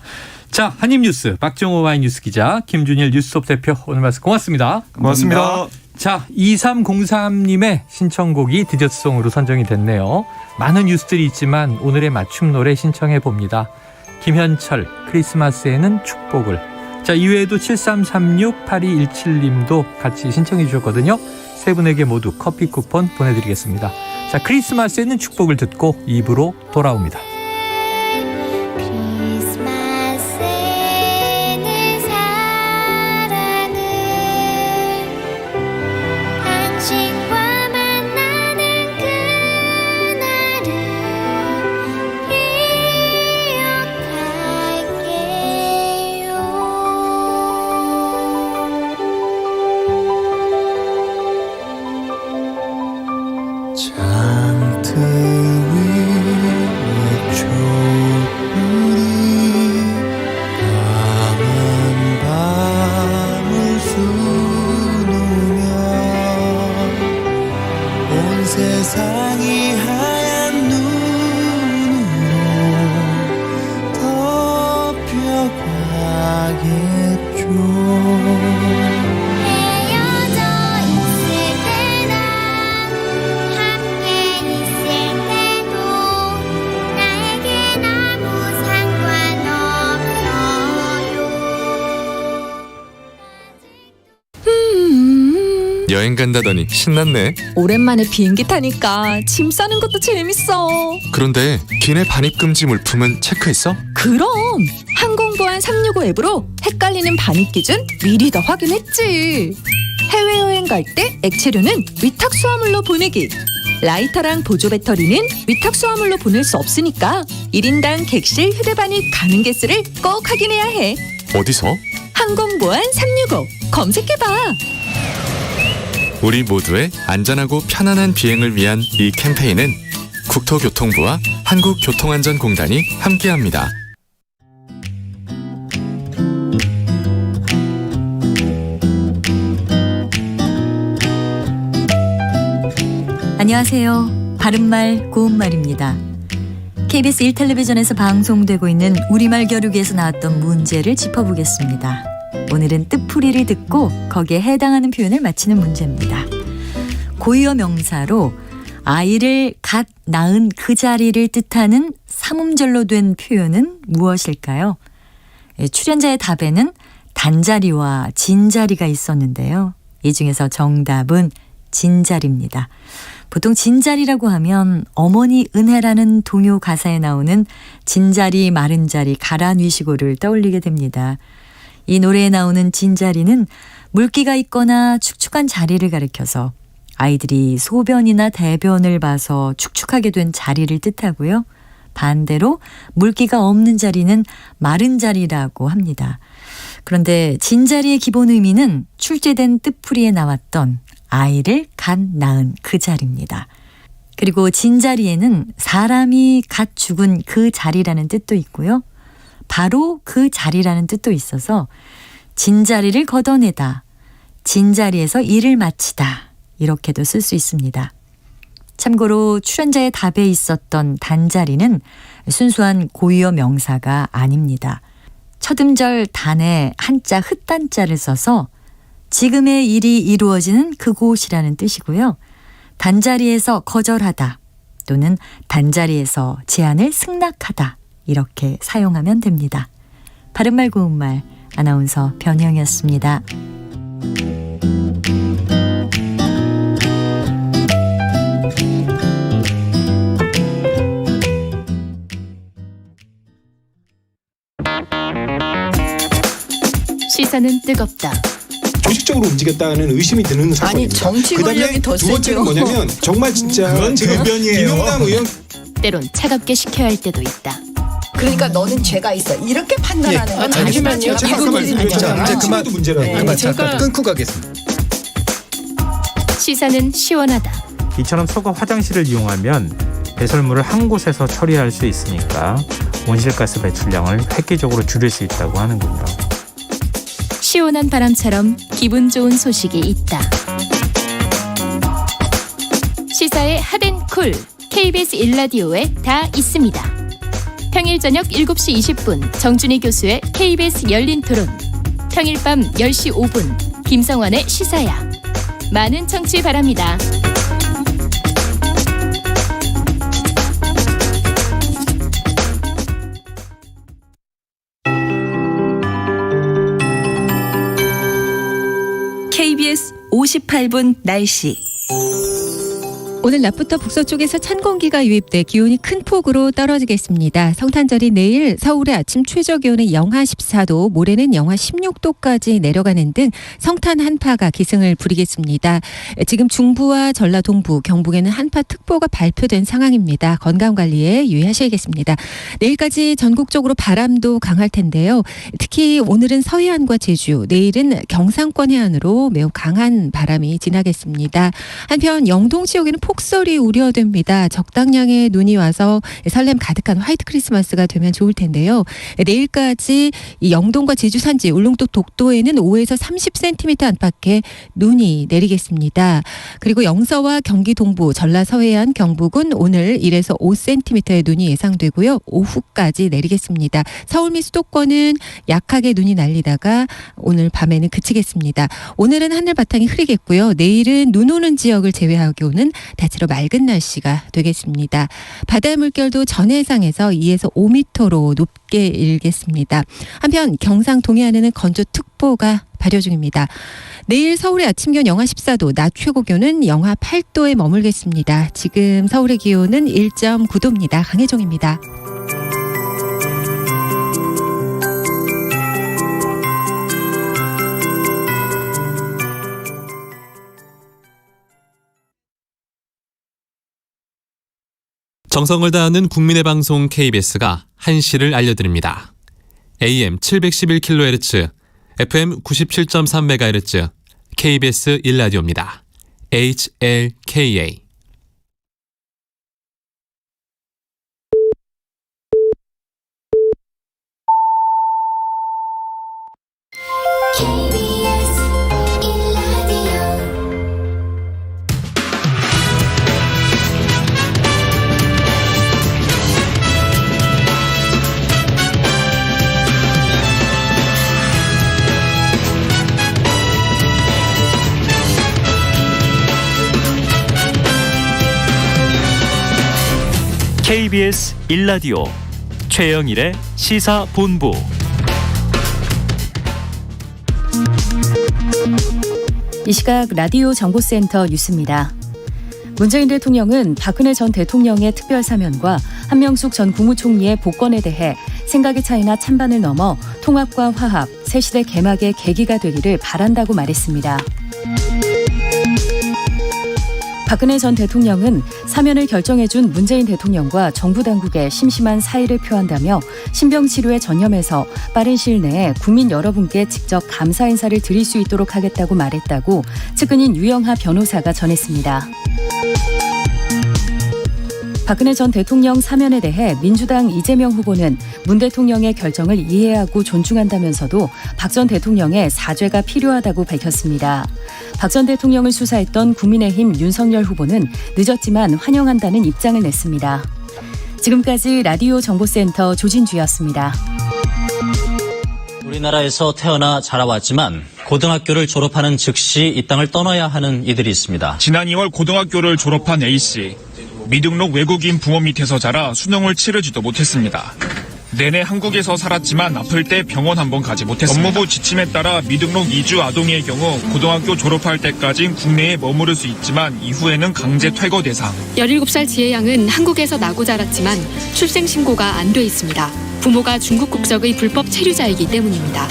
자, 한입뉴스 박정호 와이뉴스 기자, 김준일 뉴스톱 대표 오늘 말씀 고맙습니다. 고맙습니다. 자, 2303님의 신청곡이 디저트송으로 선정이 됐네요. 많은 뉴스들이 있지만 오늘의 맞춤 노래 신청해 봅니다. 김현철, 크리스마스에는 축복을. 자, 이외에도 7336-8217님도 같이 신청해 주셨거든요. 세 분에게 모두 커피 쿠폰 보내드리겠습니다. 자, 크리스마스에는 축복을 듣고 2부로 돌아옵니다. 크리스마스에는 사랑을 당신과 만나는 그날을 기억할게요. 장터 위에 촛불이 까만 밤을 수놓으며 온 세상이 하얀 눈으로 덮여가겠죠. 헤어져 있을 때나 함께 있을 때도 나에겐 아무 상관없어요. 여행 간다더니 신났네. 오랜만에 비행기 타니까 짐 싸는 것도 재밌어. 그런데 기내 반입금지 물품은 체크했어? 그럼 항공보안 365 앱으로 헷갈리는 반입 기준 미리 다 확인했지. 해외여행 갈 때 액체류는 위탁 수화물로 보내기. 라이터랑 보조 배터리는 위탁 수화물로 보낼 수 없으니까 1인당 객실 휴대반입 가능 개수를 꼭 확인해야 해. 어디서? 항공보안 365 검색해봐. 우리 모두의 안전하고 편안한 비행을 위한 이 캠페인은 국토교통부와 한국교통안전공단이 함께합니다. 안녕하세요. 바른말 고운말입니다. KBS 1텔레비전에서 방송되고 있는 우리말 겨루기에서 나왔던 문제를 짚어보겠습니다. 오늘은 뜻풀이를 듣고 거기에 해당하는 표현을 맞히는 문제입니다. 고유어 명사로 아이를 갓 낳은 그 자리를 뜻하는 삼음절로 된 표현은 무엇일까요? 출연자의 답에는 단자리와 진자리가 있었는데요. 이 중에서 정답은 진자리입니다. 보통 진자리라고 하면 어머니 은혜라는 동요 가사에 나오는 진자리 마른 자리 가라 뉘시고를 떠올리게 됩니다. 이 노래에 나오는 진자리는 물기가 있거나 축축한 자리를 가리켜서 아이들이 소변이나 대변을 봐서 축축하게 된 자리를 뜻하고요. 반대로 물기가 없는 자리는 마른 자리라고 합니다. 그런데 진자리의 기본 의미는 출제된 뜻풀이에 나왔던 아이를 갓 낳은 그 자리입니다. 그리고 진자리에는 사람이 갓 죽은 그 자리라는 뜻도 있고요. 바로 그 자리라는 뜻도 있어서 진자리를 걷어내다, 진자리에서 일을 마치다 이렇게도 쓸 수 있습니다. 참고로 출연자의 답에 있었던 단자리는 순수한 고유어 명사가 아닙니다. 첫 음절 단에 한자 흩단자를 써서 지금의 일이 이루어지는 그곳이라는 뜻이고요. 단자리에서 거절하다 또는 단자리에서 제안을 승낙하다 이렇게 사용하면 됩니다. 바른말 고운말 아나운서 변희영이었습니다. 시사는 뜨겁다. 조직적으로 움직였다는 의심이 드는 사건입니다. 아니, 정치 권력이 더 두 번째는 세죠. 뭐냐면 정말 진짜 그건 제가 대변이에요. 김용남 의원 때론 차갑게 식혀야 할 때도 있다. 그러니까 너는 죄가 있어. 이렇게 판단하는 건 잠시만요. 제가 아까 말씀드렸잖아요. 이제 그만 문제라는 잠깐 끊고 가겠습니다. 시사는 시원하다. 이처럼 소가 화장실을 이용하면 배설물을 한 곳에서 처리할 수 있으니까 온실가스 배출량을 획기적으로 줄일 수 있다고 하는군요. 시원한 바람처럼 기분 좋은 소식이 있다. 시사의 핫앤쿨 KBS 1라디오에 다 있습니다. 평일 저녁 7시 20분 정준희 교수의 KBS 열린 토론, 평일 밤 10시 5분 김성환의 시사야. 많은 청취 바랍니다. KBS 58분 날씨. 오늘 낮부터 북서쪽에서 찬 공기가 유입돼 기온이 큰 폭으로 떨어지겠습니다. 성탄절인 내일 서울의 아침 최저 기온은 영하 14도, 모레는 영하 16도까지 내려가는 등 성탄 한파가 기승을 부리겠습니다. 지금 중부와 전라 동부, 경북에는 한파특보가 발표된 상황입니다. 건강관리에 유의하셔야겠습니다. 내일까지 전국적으로 바람도 강할 텐데요. 특히 오늘은 서해안과 제주, 내일은 경상권 해안으로 매우 강한 바람이 지나겠습니다. 한편 영동 지역에는 폭설이 우려됩니다. 적당량의 눈이 와서 설렘 가득한 화이트 크리스마스가 되면 좋을 텐데요. 내일까지 이 영동과 제주 산지, 울릉도 독도에는 5에서 30cm 안팎의 눈이 내리겠습니다. 그리고 영서와 경기 동부, 전라 서해안, 경북은 오늘 1에서 5cm의 눈이 예상되고요. 오후까지 내리겠습니다. 서울 및 수도권은 약하게 눈이 날리다가 오늘 밤에는 그치겠습니다. 오늘은 하늘 바탕이 흐리겠고요. 내일은 눈 오는 지역을 제외하고는 대체로 맑은 날씨가 되겠습니다. 바다의 물결도 전해상에서 2에서 5m로 높게 일겠습니다. 한편 경상 동해안에는 건조특보가 발효 중입니다. 내일 서울의 아침 기온 영하 14도, 낮 최고 기온은 영하 8도에 머물겠습니다. 지금 서울의 기온은 1.9도입니다. 강혜종입니다. 정성을 다하는 국민의 방송 KBS가 한시를 알려드립니다. AM 711kHz, FM 97.3MHz, KBS 1라디오입니다. HLKA. KBS 1라디오 KBS 1라디오 최영일의 시사본부. 이 시각 라디오 정보센터 뉴스입니다. 문재인 대통령은 박근혜 전 대통령의 특별사면과 한명숙 전 국무총리의 복권에 대해 생각의 차이나 찬반을 넘어 통합과 화합, 새시대 개막의 계기가 되기를 바란다고 말했습니다. 박근혜 전 대통령은 사면을 결정해준 문재인 대통령과 정부 당국에 심심한 사의를 표한다며 신병치료에 전념해서 빠른 시일 내에 국민 여러분께 직접 감사 인사를 드릴 수 있도록 하겠다고 말했다고 측근인 유영하 변호사가 전했습니다. 박근혜 전 대통령 사면에 대해 민주당 이재명 후보는 문 대통령의 결정을 이해하고 존중한다면서도 박 전 대통령의 사죄가 필요하다고 밝혔습니다. 박 전 대통령을 수사했던 국민의힘 윤석열 후보는 늦었지만 환영한다는 입장을 냈습니다. 지금까지 라디오 정보센터 조진주였습니다. 우리나라에서 태어나 자라왔지만 고등학교를 졸업하는 즉시 이 땅을 떠나야 하는 이들이 있습니다. 지난 2월 고등학교를 졸업한 A씨. 미등록 외국인 부모 밑에서 자라 수능을 치르지도 못했습니다. 내내 한국에서 살았지만 아플 때 병원 한번 가지 못했습니다. 법무부 지침에 따라 미등록 이주 아동의 경우 고등학교 졸업할 때까진 국내에 머무를 수 있지만 이후에는 강제 퇴거 대상. 17살 지혜양은 한국에서 나고 자랐지만 출생신고가 안 돼 있습니다. 부모가 중국 국적의 불법 체류자이기 때문입니다.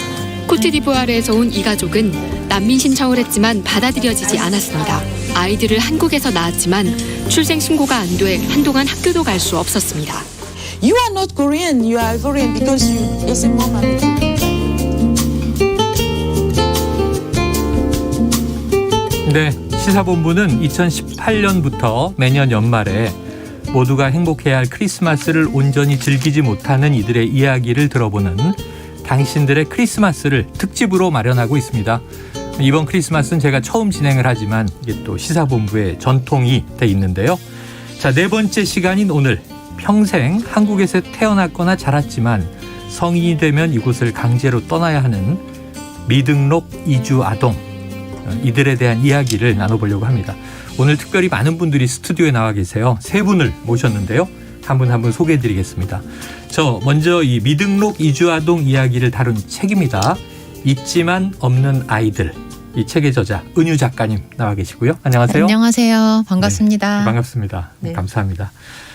코트디부아르에서 온 이 가족은 난민 신청을 했지만 받아들여지지 않았습니다. 아이들을 한국에서 낳았지만 출생신고가 안 돼 한동안 학교도 갈 수 없었습니다. You are not Korean. You are Korean because you is a woman. 네, 시사본부는 2018년부터 매년 연말에 모두가 행복해야 할 크리스마스를 온전히 즐기지 못하는 이들의 이야기를 들어보는 당신들의 크리스마스를 특집으로 마련하고 있습니다. 이번 크리스마스는 제가 처음 진행을 하지만 이게 또 시사본부의 전통이 돼 있는데요. 자, 네 번째 시간인 오늘, 평생 한국에서 태어났거나 자랐지만 성인이 되면 이곳을 강제로 떠나야 하는 미등록 이주 아동, 이들에 대한 이야기를 나눠보려고 합니다. 오늘 특별히 많은 분들이 스튜디오에 나와 계세요. 세 분을 모셨는데요. 한 분 한 분 소개해드리겠습니다. 저 먼저 이 미등록 이주 아동 이야기를 다룬 책입니다. 있지만 없는 아이들. 이 책의 저자 은유 작가님 나와 계시고요. 안녕하세요. 안녕하세요. 반갑습니다. 네, 반갑습니다. 네. 감사합니다.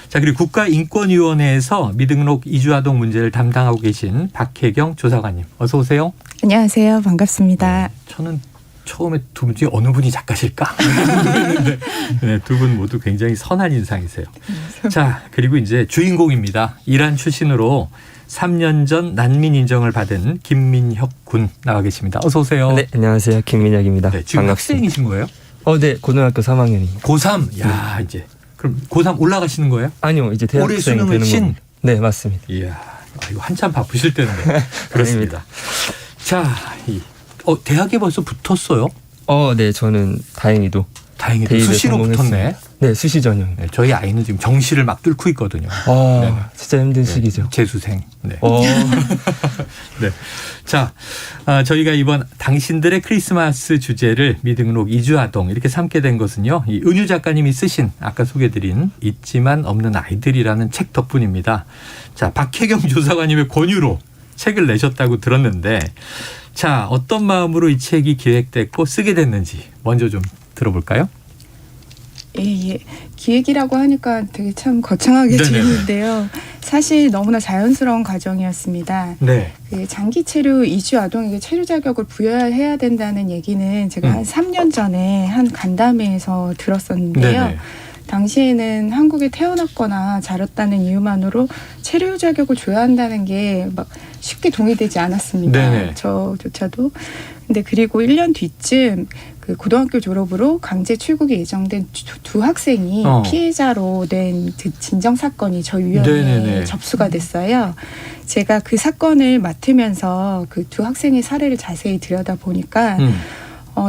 자, 그리고 국가인권위원회에서 미등록 이주아동 문제를 담당하고 계신 박혜경 조사관님, 어서 오세요. 안녕하세요. 반갑습니다. 저는 처음에 두 분 중에 어느 분이 작가실까? 네, 두 분 모두 굉장히 선한 인상이세요. 자, 그리고 이제 주인공입니다. 이란 출신으로 3년 전 난민 인정을 받은 김민혁 군 나와 계십니다. 어서 오세요. 네, 안녕하세요. 김민혁입니다. 네, 지금 반갑습니다. 학생이신 거예요? 네, 고등학교 3학년입니다. 고3? 야, 이제 그럼 고3 올라가시는 거예요? 아니요, 이제 대학생 되는 거. 네, 맞습니다. 이야, 이거 한참 바쁘실 때인데. 그렇습니다. 자, 대학에 벌써 붙었어요? 네, 저는 다행히도 수시로 붙었네. 네, 수시 전형. 네, 저희 아이는 지금 정시를 막 뚫고 있거든요. 진짜 힘든 시기죠. 재수생. 네. 네. 자, 저희가 이번 당신들의 크리스마스 주제를 미등록 이주아동 이렇게 삼게 된 것은요, 이 은유 작가님이 쓰신 아까 소개드린 있지만 없는 아이들이라는 책 덕분입니다. 자, 박혜경 조사관님의 권유로 책을 내셨다고 들었는데, 자, 어떤 마음으로 이 책이 기획됐고 쓰게 됐는지 먼저 좀 들어볼까요? 예. 기획이라고 하니까 되게 참 거창하게 들리는데요. 사실 너무나 자연스러운 과정이었습니다. 네. 그 장기 체류 이주 아동에게 체류 자격을 부여해야 된다는 얘기는 제가 한 3년 전에 한 간담회에서 들었었는데요. 네네. 당시에는 한국에 태어났거나 자랐다는 이유만으로 체류 자격을 줘야 한다는 게 막 쉽게 동의되지 않았습니다. 네네. 저조차도. 근데 그리고 1년 뒤쯤 그 고등학교 졸업으로 강제 출국이 예정된 두 학생이 피해자로 된 진정 사건이 저희 위원회에 접수가 됐어요. 제가 그 사건을 맡으면서 그 두 학생의 사례를 자세히 들여다보니까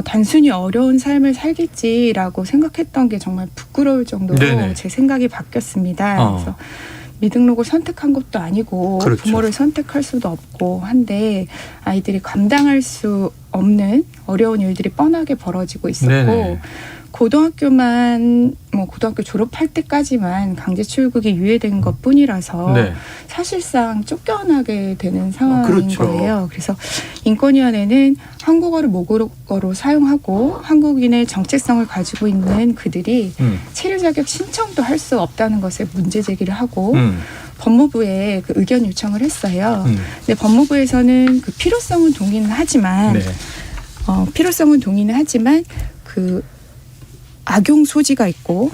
단순히 어려운 삶을 살겠지라고 생각했던 게 정말 부끄러울 정도로 제 생각이 바뀌었습니다. 그래서 미등록을 선택한 것도 아니고 그렇죠. 부모를 선택할 수도 없고 한데 아이들이 감당할 수 없는 어려운 일들이 뻔하게 벌어지고 있었고 고등학교만 고등학교 졸업할 때까지만 강제 출국이 유예된 것뿐이라서 네. 사실상 쫓겨나게 되는 상황인 그렇죠. 거예요. 그래서 인권위원회는 한국어를 모국어로 사용하고 한국인의 정체성을 가지고 있는 그들이 체류 자격 신청도 할 수 없다는 것에 문제 제기를 하고 법무부에 그 의견 요청을 했어요. 근데 법무부에서는 그 필요성은 동의는 하지만 네. 그 악용 소지가 있고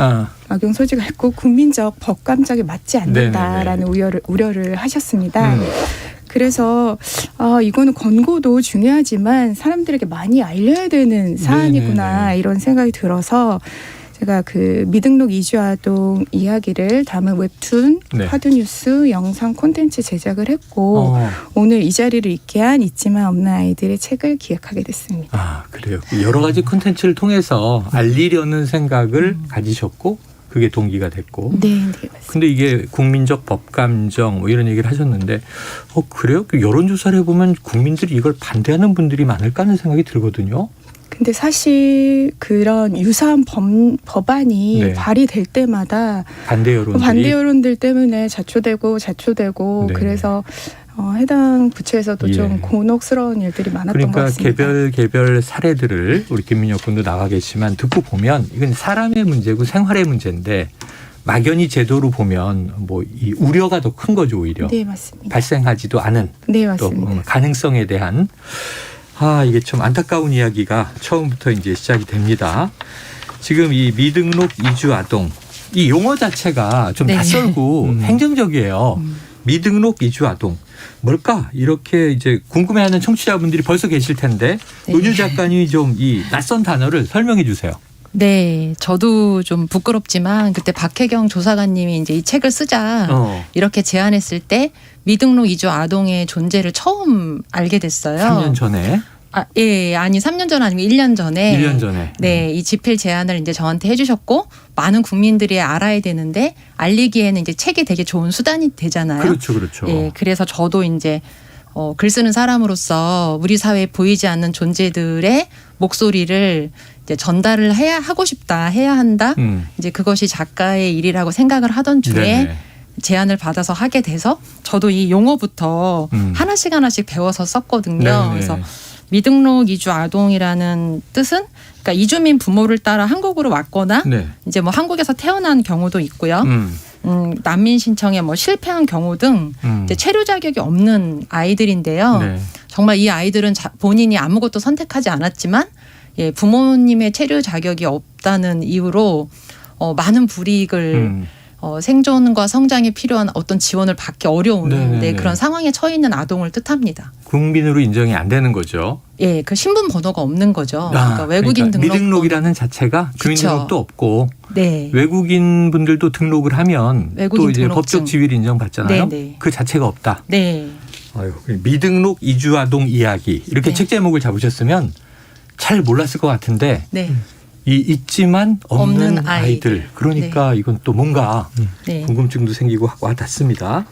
국민적 법감정에 맞지 않는다라는 우려를 하셨습니다. 그래서 이거는 권고도 중요하지만 사람들에게 많이 알려야 되는 사안이구나 이런 생각이 들어서 제가 그 미등록 이주 아동 이야기를 담은 웹툰, 화두뉴스, 영상 콘텐츠 제작을 했고 오늘 이 자리를 있게 한 잊지만 없는 아이들의 책을 기획하게 됐습니다. 아, 그래요. 여러 가지 콘텐츠를 통해서 알리려는 생각을 가지셨고 그게 동기가 됐고. 네, 맞습니다. 근데 이게 국민적 법감정 뭐 이런 얘기를 하셨는데 그래요? 여론조사를 해보면 국민들이 이걸 반대하는 분들이 많을까 하는 생각이 들거든요. 근데 사실 그런 유사한 법안이 발의될 때마다 반대 여론들 때문에 자초되고 그래서 해당 부처에서도 좀 곤혹스러운 일들이 많았던 것 같습니다. 그러니까 개별 사례들을 우리 김민혁 군도 나가 계시지만 듣고 보면 이건 사람의 문제고 생활의 문제인데 막연히 제도로 보면 이 우려가 더 큰 거죠 오히려. 네, 맞습니다. 발생하지도 않은 또 가능성에 대한. 이게 좀 안타까운 이야기가 처음부터 이제 시작이 됩니다. 지금 이 미등록 이주 아동 이 용어 자체가 좀 낯설고 행정적이에요. 미등록 이주 아동 뭘까 이렇게 이제 궁금해하는 청취자분들이 벌써 계실 텐데 은유 작가님이 좀 이 낯선 단어를 설명해 주세요. 네, 저도 좀 부끄럽지만 그때 박혜경 조사관님이 이제 이 책을 쓰자 이렇게 제안했을 때 미등록 이주 아동의 존재를 처음 알게 됐어요. 3년 전에. 아니 3년 전 아니고 1년 전에. 1년 전에. 네, 이 집필 제안을 이제 저한테 해주셨고 많은 국민들이 알아야 되는데 알리기에는 이제 책이 되게 좋은 수단이 되잖아요. 그렇죠. 예, 그래서 저도 이제 글 쓰는 사람으로서 우리 사회에 보이지 않는 존재들의 목소리를 이제 전달을 해야 한다. 이제 그것이 작가의 일이라고 생각을 하던 중에 제안을 받아서 하게 돼서 저도 이 용어부터 하나씩 배워서 썼거든요. 그래서 미등록 이주 아동이라는 뜻은 그러니까 이주민 부모를 따라 한국으로 왔거나 이제 한국에서 태어난 경우도 있고요. 난민 신청에 실패한 경우 등 이제 체류 자격이 없는 아이들인데요. 정말 이 아이들은 본인이 아무것도 선택하지 않았지만 부모님의 체류 자격이 없다는 이유로 많은 불이익을 생존과 성장에 필요한 어떤 지원을 받기 어려운 그런 상황에 처해 있는 아동을 뜻합니다. 국민으로 인정이 안 되는 거죠. 예, 그 신분 번호가 없는 거죠. 그러니까 외국인 등록 미등록이라는 자체가 주민등록도 없고 외국인 분들도 등록을 하면 또 이제 법적 지위를 인정받잖아요. 그 자체가 없다. 미등록 이주 아동 이야기 이렇게 책 제목을 잡으셨으면 잘 몰랐을 것 같은데 이 있지만 없는 아이들. 그러니까 이건 또 뭔가 궁금증도 생기고 와닿습니다.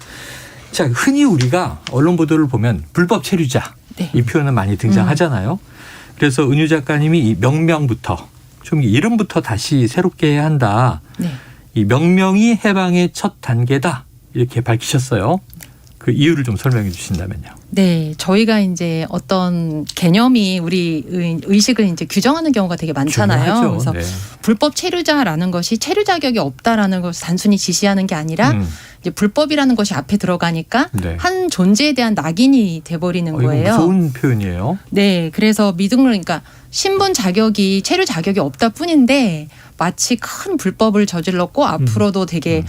자, 흔히 우리가 언론 보도를 보면 불법 체류자 이 표현은 많이 등장하잖아요. 그래서 은유 작가님이 이 명명부터 좀 이름부터 다시 새롭게 해야 한다. 이 명명이 해방의 첫 단계다 이렇게 밝히셨어요. 그 이유를 좀 설명해 주신다면요. 네, 저희가 이제 어떤 개념이 우리 의식을 이제 규정하는 경우가 되게 많잖아요. 중요하죠. 그래서 불법 체류자라는 것이 체류 자격이 없다라는 것을 단순히 지시하는 게 아니라 이제 불법이라는 것이 앞에 들어가니까 한 존재에 대한 낙인이 돼버리는 거예요. 무서운 표현이에요. 네, 그래서 미등록 그러니까 신분 자격이 체류 자격이 없다 뿐인데 마치 큰 불법을 저질렀고 앞으로도 되게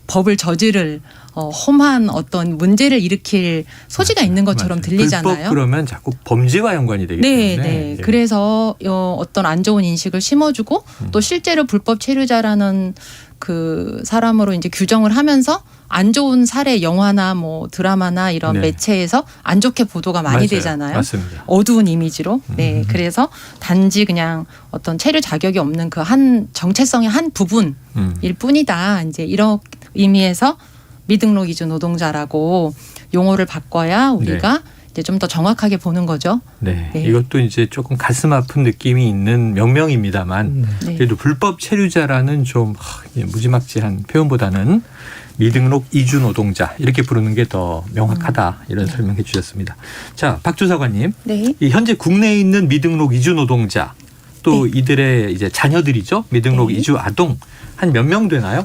법을 저지를 험한 어떤 문제를 일으킬 소지가 있는 것처럼 들리잖아요. 불법 그러면 자꾸 범죄와 연관이 되기 때문에. 그래서 어떤 안 좋은 인식을 심어주고 또 실제로 불법 체류자라는 그 사람으로 이제 규정을 하면서 안 좋은 사례 영화나 드라마나 이런 매체에서 안 좋게 보도가 많이 되잖아요. 맞습니다. 어두운 이미지로. 그래서 단지 그냥 어떤 체류 자격이 없는 그 한 정체성의 한 부분일 뿐이다. 이제 이런 의미에서 미등록 이주 노동자라고 용어를 바꿔야 우리가 이제 좀 더 정확하게 보는 거죠. 네. 이것도 이제 조금 가슴 아픈 느낌이 있는 명명입니다만 그래도 불법 체류자라는 좀 무지막지한 표현보다는 미등록 이주 노동자 이렇게 부르는 게 더 명확하다 이런 설명해 주셨습니다. 자, 박 조사관님. 네. 이 현재 국내에 있는 미등록 이주 노동자 또 이들의 이제 자녀들이죠. 미등록 이주 아동 한 몇 명 되나요?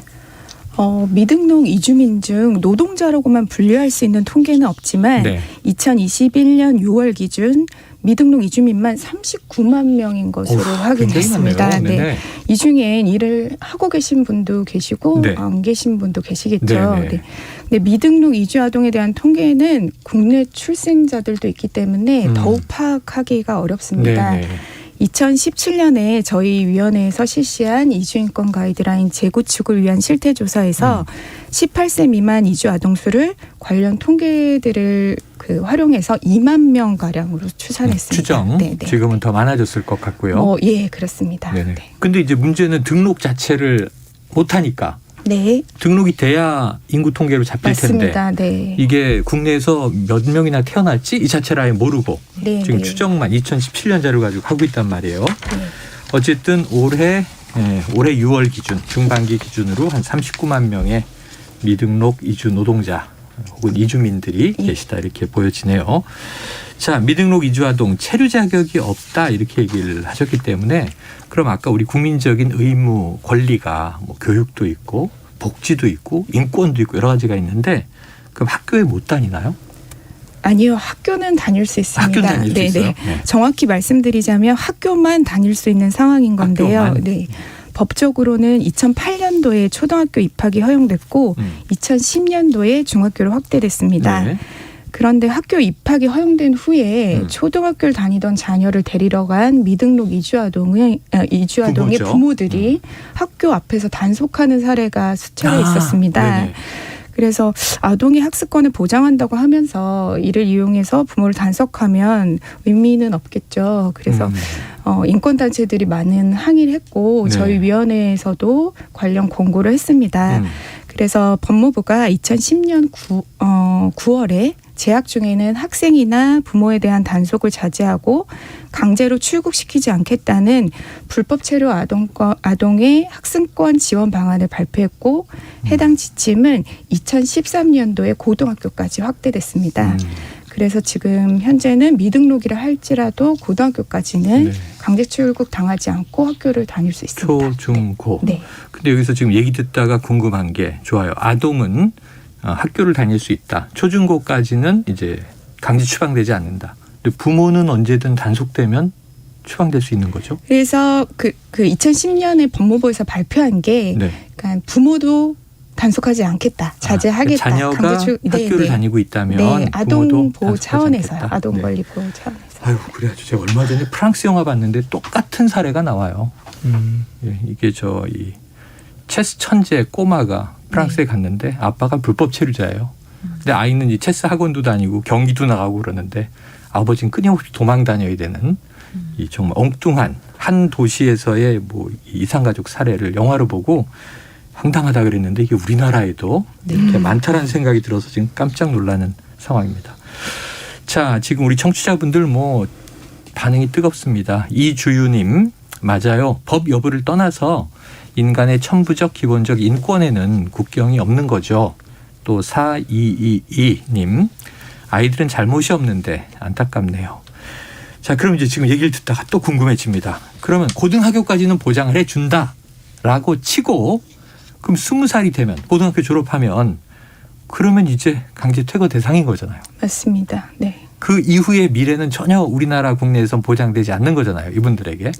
미등록 이주민 중 노동자라고만 분류할 수 있는 통계는 없지만 2021년 6월 기준 미등록 이주민만 39만 명인 것으로 확인됐습니다. 네. 이 중엔 일을 하고 계신 분도 계시고 안 계신 분도 계시겠죠. 네. 근데 미등록 이주 아동에 대한 통계는 국내 출생자들도 있기 때문에 더욱 파악하기가 어렵습니다. 2017년에 저희 위원회에서 실시한 이주인권 가이드라인 재구축을 위한 실태조사에서 18세 미만 이주 아동 수를 관련 통계들을 활용해서 2만 명 가량으로 추산했습니다. 추정. 지금은 더 많아졌을 것 같고요. 예, 그렇습니다. 근데 이제 문제는 등록 자체를 못하니까. 네. 등록이 돼야 인구 통계로 잡힐 맞습니다. 텐데 이게 국내에서 몇 명이나 태어날지 이 자체를 아예 모르고 지금 추정만 2017년자를 가지고 하고 있단 말이에요. 어쨌든 올해 6월 기준 중반기 기준으로 한 39만 명의 미등록 이주 노동자 혹은 이주민들이 계시다 이렇게 보여지네요. 자, 미등록 이주아동 체류 자격이 없다 이렇게 얘기를 하셨기 때문에 그럼 아까 우리 국민적인 의무 권리가 뭐 교육도 있고 복지도 있고 인권도 있고 여러 가지가 있는데 그럼 학교에 못 다니나요? 아니요. 학교는 다닐 수 있습니다. 학교는 다닐 수 있어요? 네. 정확히 말씀드리자면 학교만 다닐 수 있는 상황인 건데요. 네. 법적으로는 2008년도에 초등학교 입학이 허용됐고 2010년도에 중학교로 확대됐습니다. 그런데 학교 입학이 허용된 후에 초등학교를 다니던 자녀를 데리러 간 미등록 이주아동의 부모들이 학교 앞에서 단속하는 사례가 수차례 있었습니다. 그래서 아동의 학습권을 보장한다고 하면서 이를 이용해서 부모를 단속하면 의미는 없겠죠. 그래서 인권단체들이 많은 항의를 했고 저희 위원회에서도 관련 권고를 했습니다. 그래서 법무부가 2010년 9월에 재학 중에는 학생이나 부모에 대한 단속을 자제하고 강제로 출국시키지 않겠다는 불법 체류 아동의 학습권 지원 방안을 발표했고 해당 지침은 2013년도에 고등학교까지 확대됐습니다. 그래서 지금 현재는 미등록이라 할지라도 고등학교까지는 강제 출국 당하지 않고 학교를 다닐 수 있습니다. 초, 중, 고. 근데 여기서 지금 얘기 듣다가 궁금한 게 좋아요. 아동은 학교를 다닐 수 있다. 초중고까지는 이제 강제 추방되지 않는다. 근데 부모는 언제든 단속되면 추방될 수 있는 거죠? 그래서 그 2010년에 법무부에서 발표한 게 그러니까 부모도 단속하지 않겠다. 자제하겠다. 자녀가 학교를 다니고 있다면 아동 보호 차원에서요. 아동 권리 보호 차원에서. 아유, 그래가지고 제가 얼마 전에 프랑스 영화 봤는데 똑같은 사례가 나와요. 이게 이 체스 천재 꼬마가 프랑스에 갔는데 아빠가 불법 체류자예요. 근데 아이는 이 체스 학원도 다니고 경기도 나가고 그러는데 아버지는 끊임없이 도망 다녀야 되는 이 정말 엉뚱한 한 도시에서의 이상가족 사례를 영화로 보고 황당하다 그랬는데 이게 우리나라에도 이렇게 많다라는 생각이 들어서 지금 깜짝 놀라는 상황입니다. 자, 지금 우리 청취자분들 반응이 뜨겁습니다. 이주유님, 맞아요. 법 여부를 떠나서 인간의 천부적 기본적 인권에는 국경이 없는 거죠. 또 4222님, 아이들은 잘못이 없는데 안타깝네요. 자, 그럼 이제 지금 얘기를 듣다가 또 궁금해집니다. 그러면 고등학교까지는 보장을 해준다라고 치고 그럼 20살이 되면 고등학교 졸업하면 그러면 이제 강제 퇴거 대상인 거잖아요. 맞습니다. 네. 그 이후의 미래는 전혀 우리나라 국내에선 보장되지 않는 거잖아요. 이분들에게.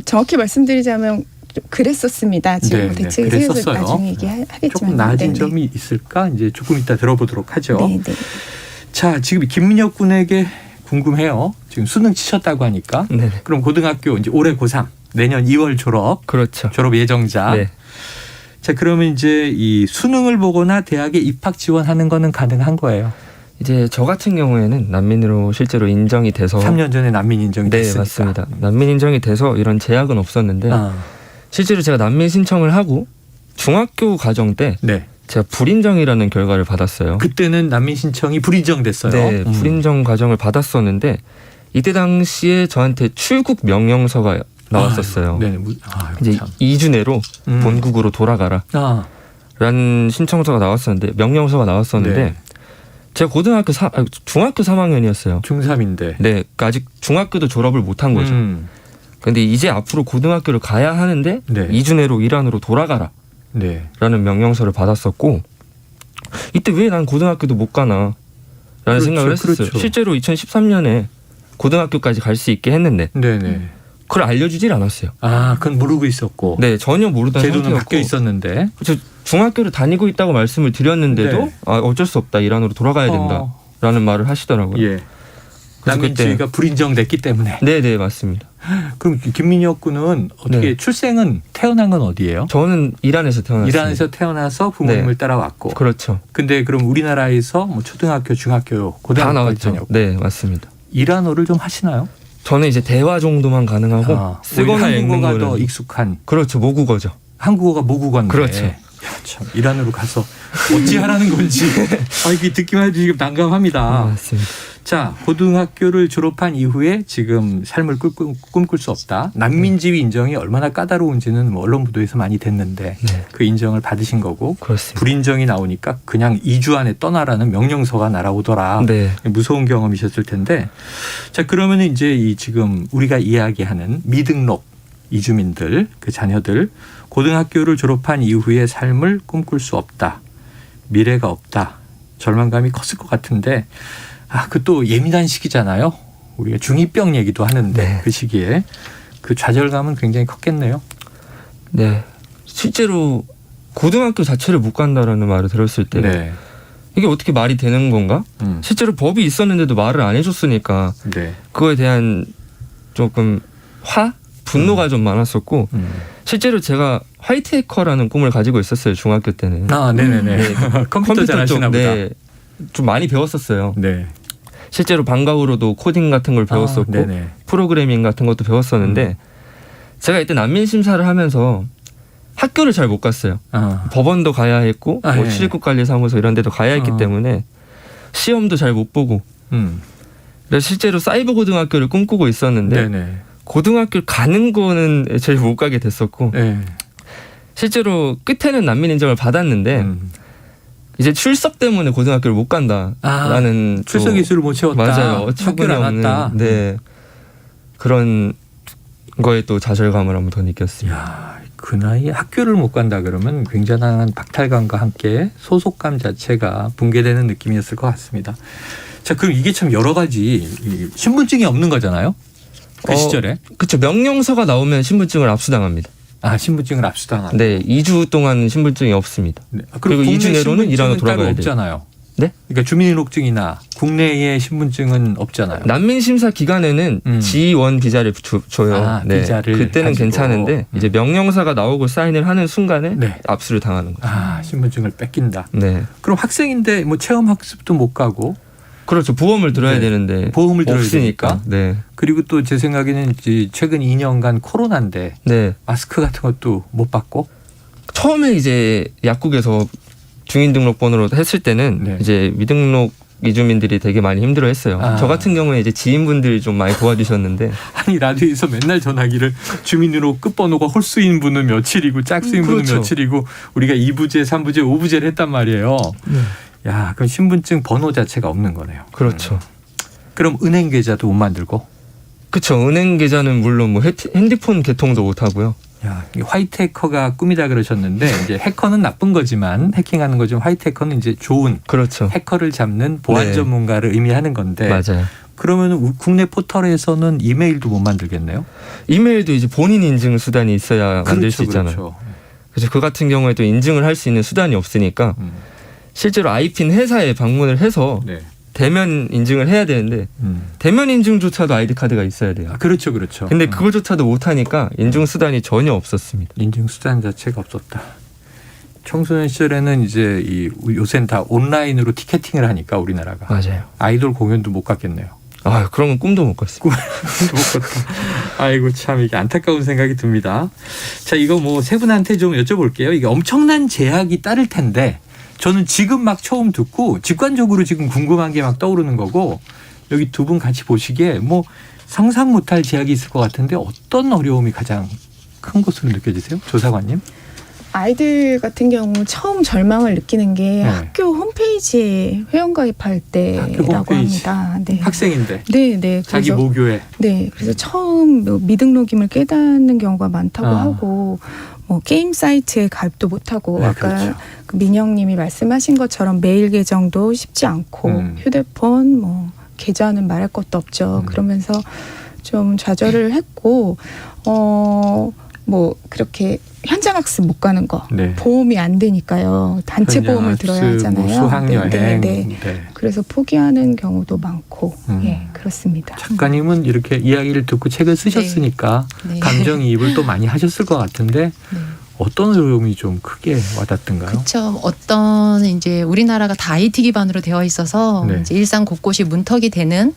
정확히 말씀드리자면 그랬었습니다. 지금 대책에서 나중에 얘기하겠지만 조금 나아진 점이 있을까? 이제 조금 이따 들어보도록 하죠. 자, 지금 김민혁 군에게 궁금해요. 지금 수능 치셨다고 하니까. 그럼 고등학교 이제 올해 고3, 내년 2월 졸업. 그렇죠. 졸업 예정자. 자, 그러면 이제 이 수능을 보거나 대학에 입학 지원하는 거는 가능한 거예요? 이제 저 같은 경우에는 난민으로 실제로 인정이 돼서 3년 전에 난민 인정이 됐으니까. 네, 맞습니다. 난민 인정이 돼서 이런 제약은 없었는데 실제로 제가 난민 신청을 하고 중학교 과정 때 제가 불인정이라는 결과를 받았어요. 그때는 난민 신청이 불인정됐어요. 네, 불인정 과정을 받았었는데 이때 당시에 저한테 출국 명령서가 나왔었어요. 네, 이제 2주 내로 본국으로 돌아가라. 라는 신청서가 나왔었는데 명령서가 나왔었는데 네. 제가 중학교 3학년이었어요. 중3인데. 네, 그러니까 아직 중학교도 졸업을 못한 거죠. 근데 이제 앞으로 고등학교를 가야 하는데 네. 2주 내로 이란으로 돌아가라. 네. 라는 명령서를 받았었고 이때 왜 난 고등학교도 못 가나 라는 생각을 했었어요. 그렇죠. 실제로 2013년에 고등학교까지 갈 수 있게 했는데 네네. 그걸 알려주질 않았어요. 아, 그건 모르고 있었고. 네, 전혀 모르던 제도는 상태였고. 바뀌어 있었는데. 저 중학교를 다니고 있다고 말씀을 드렸는데도 네. 어쩔 수 없다. 이란으로 돌아가야 된다라는 말을 하시더라고요. 예. 난민주의가 불인정됐기 때문에. 네, 맞습니다. 그럼 김민혁 군은 어떻게 출생은 태어난 건 어디예요? 저는 이란에서 태어났습니다. 이란에서 태어나서 부모님을 따라왔고. 그렇죠. 근데 그럼 우리나라에서 뭐 초등학교, 중학교, 다 나왔죠. 다녔고. 네, 맞습니다. 이란어를 좀 하시나요? 저는 이제 대화 정도만 가능하고 쓰거나 읽는 한국어가 거는 더 익숙한. 그렇죠, 모국어죠. 한국어가 모국어인데. 그렇죠. 야, 참 이란으로 가서 어찌 하라는 건지 이게 듣기만 해도 지금 난감합니다. 맞습니다. 자, 고등학교를 졸업한 이후에 지금 삶을 꿈꿀 수 없다. 난민지위 인정이 얼마나 까다로운지는 뭐 언론 보도에서 많이 됐는데 그 인정을 받으신 거고 그렇습니다. 불인정이 나오니까 그냥 2주 안에 떠나라는 명령서가 날아오더라. 네. 무서운 경험이셨을 텐데. 자, 그러면 이제 이 지금 우리가 이야기하는 미등록 이주민들, 그 자녀들 고등학교를 졸업한 이후의 삶을 꿈꿀 수 없다. 미래가 없다. 절망감이 컸을 것 같은데 그 또 예민한 시기잖아요. 우리가 중2병 얘기도 하는데 그 시기에 그 좌절감은 굉장히 컸겠네요. 네. 실제로 고등학교 자체를 못 간다라는 말을 들었을 때 이게 어떻게 말이 되는 건가? 실제로 법이 있었는데도 말을 안 해줬으니까 그거에 대한 조금 분노가 좀 많았었고 실제로 제가 화이트 해커라는 꿈을 가지고 있었어요. 중학교 때는. 네네네. 네. 컴퓨터 잘 하시나 보다. 네. 좀 많이 배웠었어요. 네. 실제로 방과후로도 코딩 같은 걸 배웠었고 프로그래밍 같은 것도 배웠었는데 제가 이때 난민 심사를 하면서 학교를 잘 못 갔어요. 법원도 가야 했고 뭐 출입국관리사무소 이런 데도 가야 했기 때문에 시험도 잘 못 보고 그래서 실제로 사이버 고등학교를 꿈꾸고 있었는데 고등학교를 가는 거는 제일 못 가게 됐었고 실제로 끝에는 난민 인정을 받았는데 이제 출석 때문에 고등학교를 못 간다라는 출석 이수를 못 채웠다. 맞아요. 학교를 안 왔다. 네. 그런 거에 또 좌절감을 한번 더 느꼈습니다. 야, 그 나이에 학교를 못 간다 그러면 굉장한 박탈감과 함께 소속감 자체가 붕괴되는 느낌이었을 것 같습니다. 자, 그럼 이게 참 여러 가지 신분증이 없는 거잖아요. 그 시절에. 그렇죠. 명령서가 나오면 신분증을 압수당합니다. 신분증을 압수당한다. 네, 2주 동안 신분증이 없습니다. 그리고 2주 내로는 이란으로 돌아가야 돼요. 없잖아요. 네? 그러니까 주민등록증이나 국내의 신분증은 없잖아요. 난민 심사 기간에는 G1 비자를 줘요. 비자를 그때는 가지고. 괜찮은데 이제 명령서가 나오고 사인을 하는 순간에 압수를 당하는 거죠. 신분증을 뺏긴다. 네. 그럼 학생인데 뭐 체험 학습도 못 가고. 그렇죠. 보험을 들어야 되는데 보험을 들어야 없으니까. 되니까. 그리고 또 제 생각에는 최근 2년간 코로나인데 마스크 같은 것도 못 받고. 처음에 이제 약국에서 주민등록번호로 했을 때는 이제 미등록 이주민들이 되게 많이 힘들어했어요. 저 같은 경우에 이제 지인분들이 좀 많이 도와주셨는데. 아니 라디오에서 맨날 전화기를 주민등록 끝번호가 홀수인 분은 며칠이고 짝수인 분은 며칠이고 우리가 2부제, 3부제, 5부제를 했단 말이에요. 야, 그럼 신분증 번호 자체가 없는 거네요. 그렇죠. 그럼 은행 계좌도 못 만들고? 그렇죠. 은행 계좌는 물론 뭐 핸드폰 개통도 못 하고요. 야, 화이트 해커가 꿈이다 그러셨는데 이제 해커는 나쁜 거지만 해킹하는 거지만 화이트 해커는 이제 좋은 해커를 잡는 보안 전문가를 의미하는 건데. 맞아요. 그러면 국내 포털에서는 이메일도 못 만들겠네요. 이메일도 이제 본인 인증 수단이 있어야 만들 수 있잖아요. 그래서 그 같은 경우에도 인증을 할 수 있는 수단이 없으니까 실제로 아이핀 회사에 방문을 해서 대면 인증을 해야 되는데 대면 인증조차도 아이디 카드가 있어야 돼요. 그렇죠, 그렇죠. 근데 그거조차도 못하니까 인증 수단이 전혀 없었습니다. 인증 수단 자체가 없었다. 청소년 시절에는 이제 요새는 다 온라인으로 티켓팅을 하니까 우리나라가. 맞아요. 아이돌 공연도 못 갔겠네요. 그런 건 꿈도 못 갔습니다. 꿈도 못 갔다. 아이고 참 이게 안타까운 생각이 듭니다. 자, 이거 뭐 세 분한테 좀 여쭤볼게요. 이게 엄청난 제약이 따를 텐데 저는 지금 막 처음 듣고 직관적으로 지금 궁금한 게 막 떠오르는 거고 여기 두 분 같이 보시기에 뭐 상상 못할 제약이 있을 것 같은데 어떤 어려움이 가장 큰 것으로 느껴지세요? 조사관님? 아이들 같은 경우 처음 절망을 느끼는 게 학교 홈페이지에 회원가입할 때라고 합니다. 네. 학생인데. 네. 자기 모교에. 네. 그래서 처음 미등록임을 깨닫는 경우가 많다고 하고 뭐 게임 사이트에 가입도 못하고 아까 그렇죠. 그 민영님이 말씀하신 것처럼 메일 계정도 쉽지 않고 휴대폰 뭐 계좌는 말할 것도 없죠. 그러면서 좀 좌절을 했고 뭐 그렇게 현장 학습 못 가는 거 보험이 안 되니까요. 단체 보험을 들어야 하잖아요. 뭐 수학여행. 네. 그래서 포기하는 경우도 많고 그렇습니다. 작가님은 이렇게 이야기를 듣고 책을 쓰셨으니까 네. 감정이입을 또 많이 하셨을 것 같은데 어떤 어려움이 좀 크게 와닿던가요? 그렇죠. 어떤 이제 우리나라가 다 IT 기반으로 되어 있어서 이제 일상 곳곳이 문턱이 되는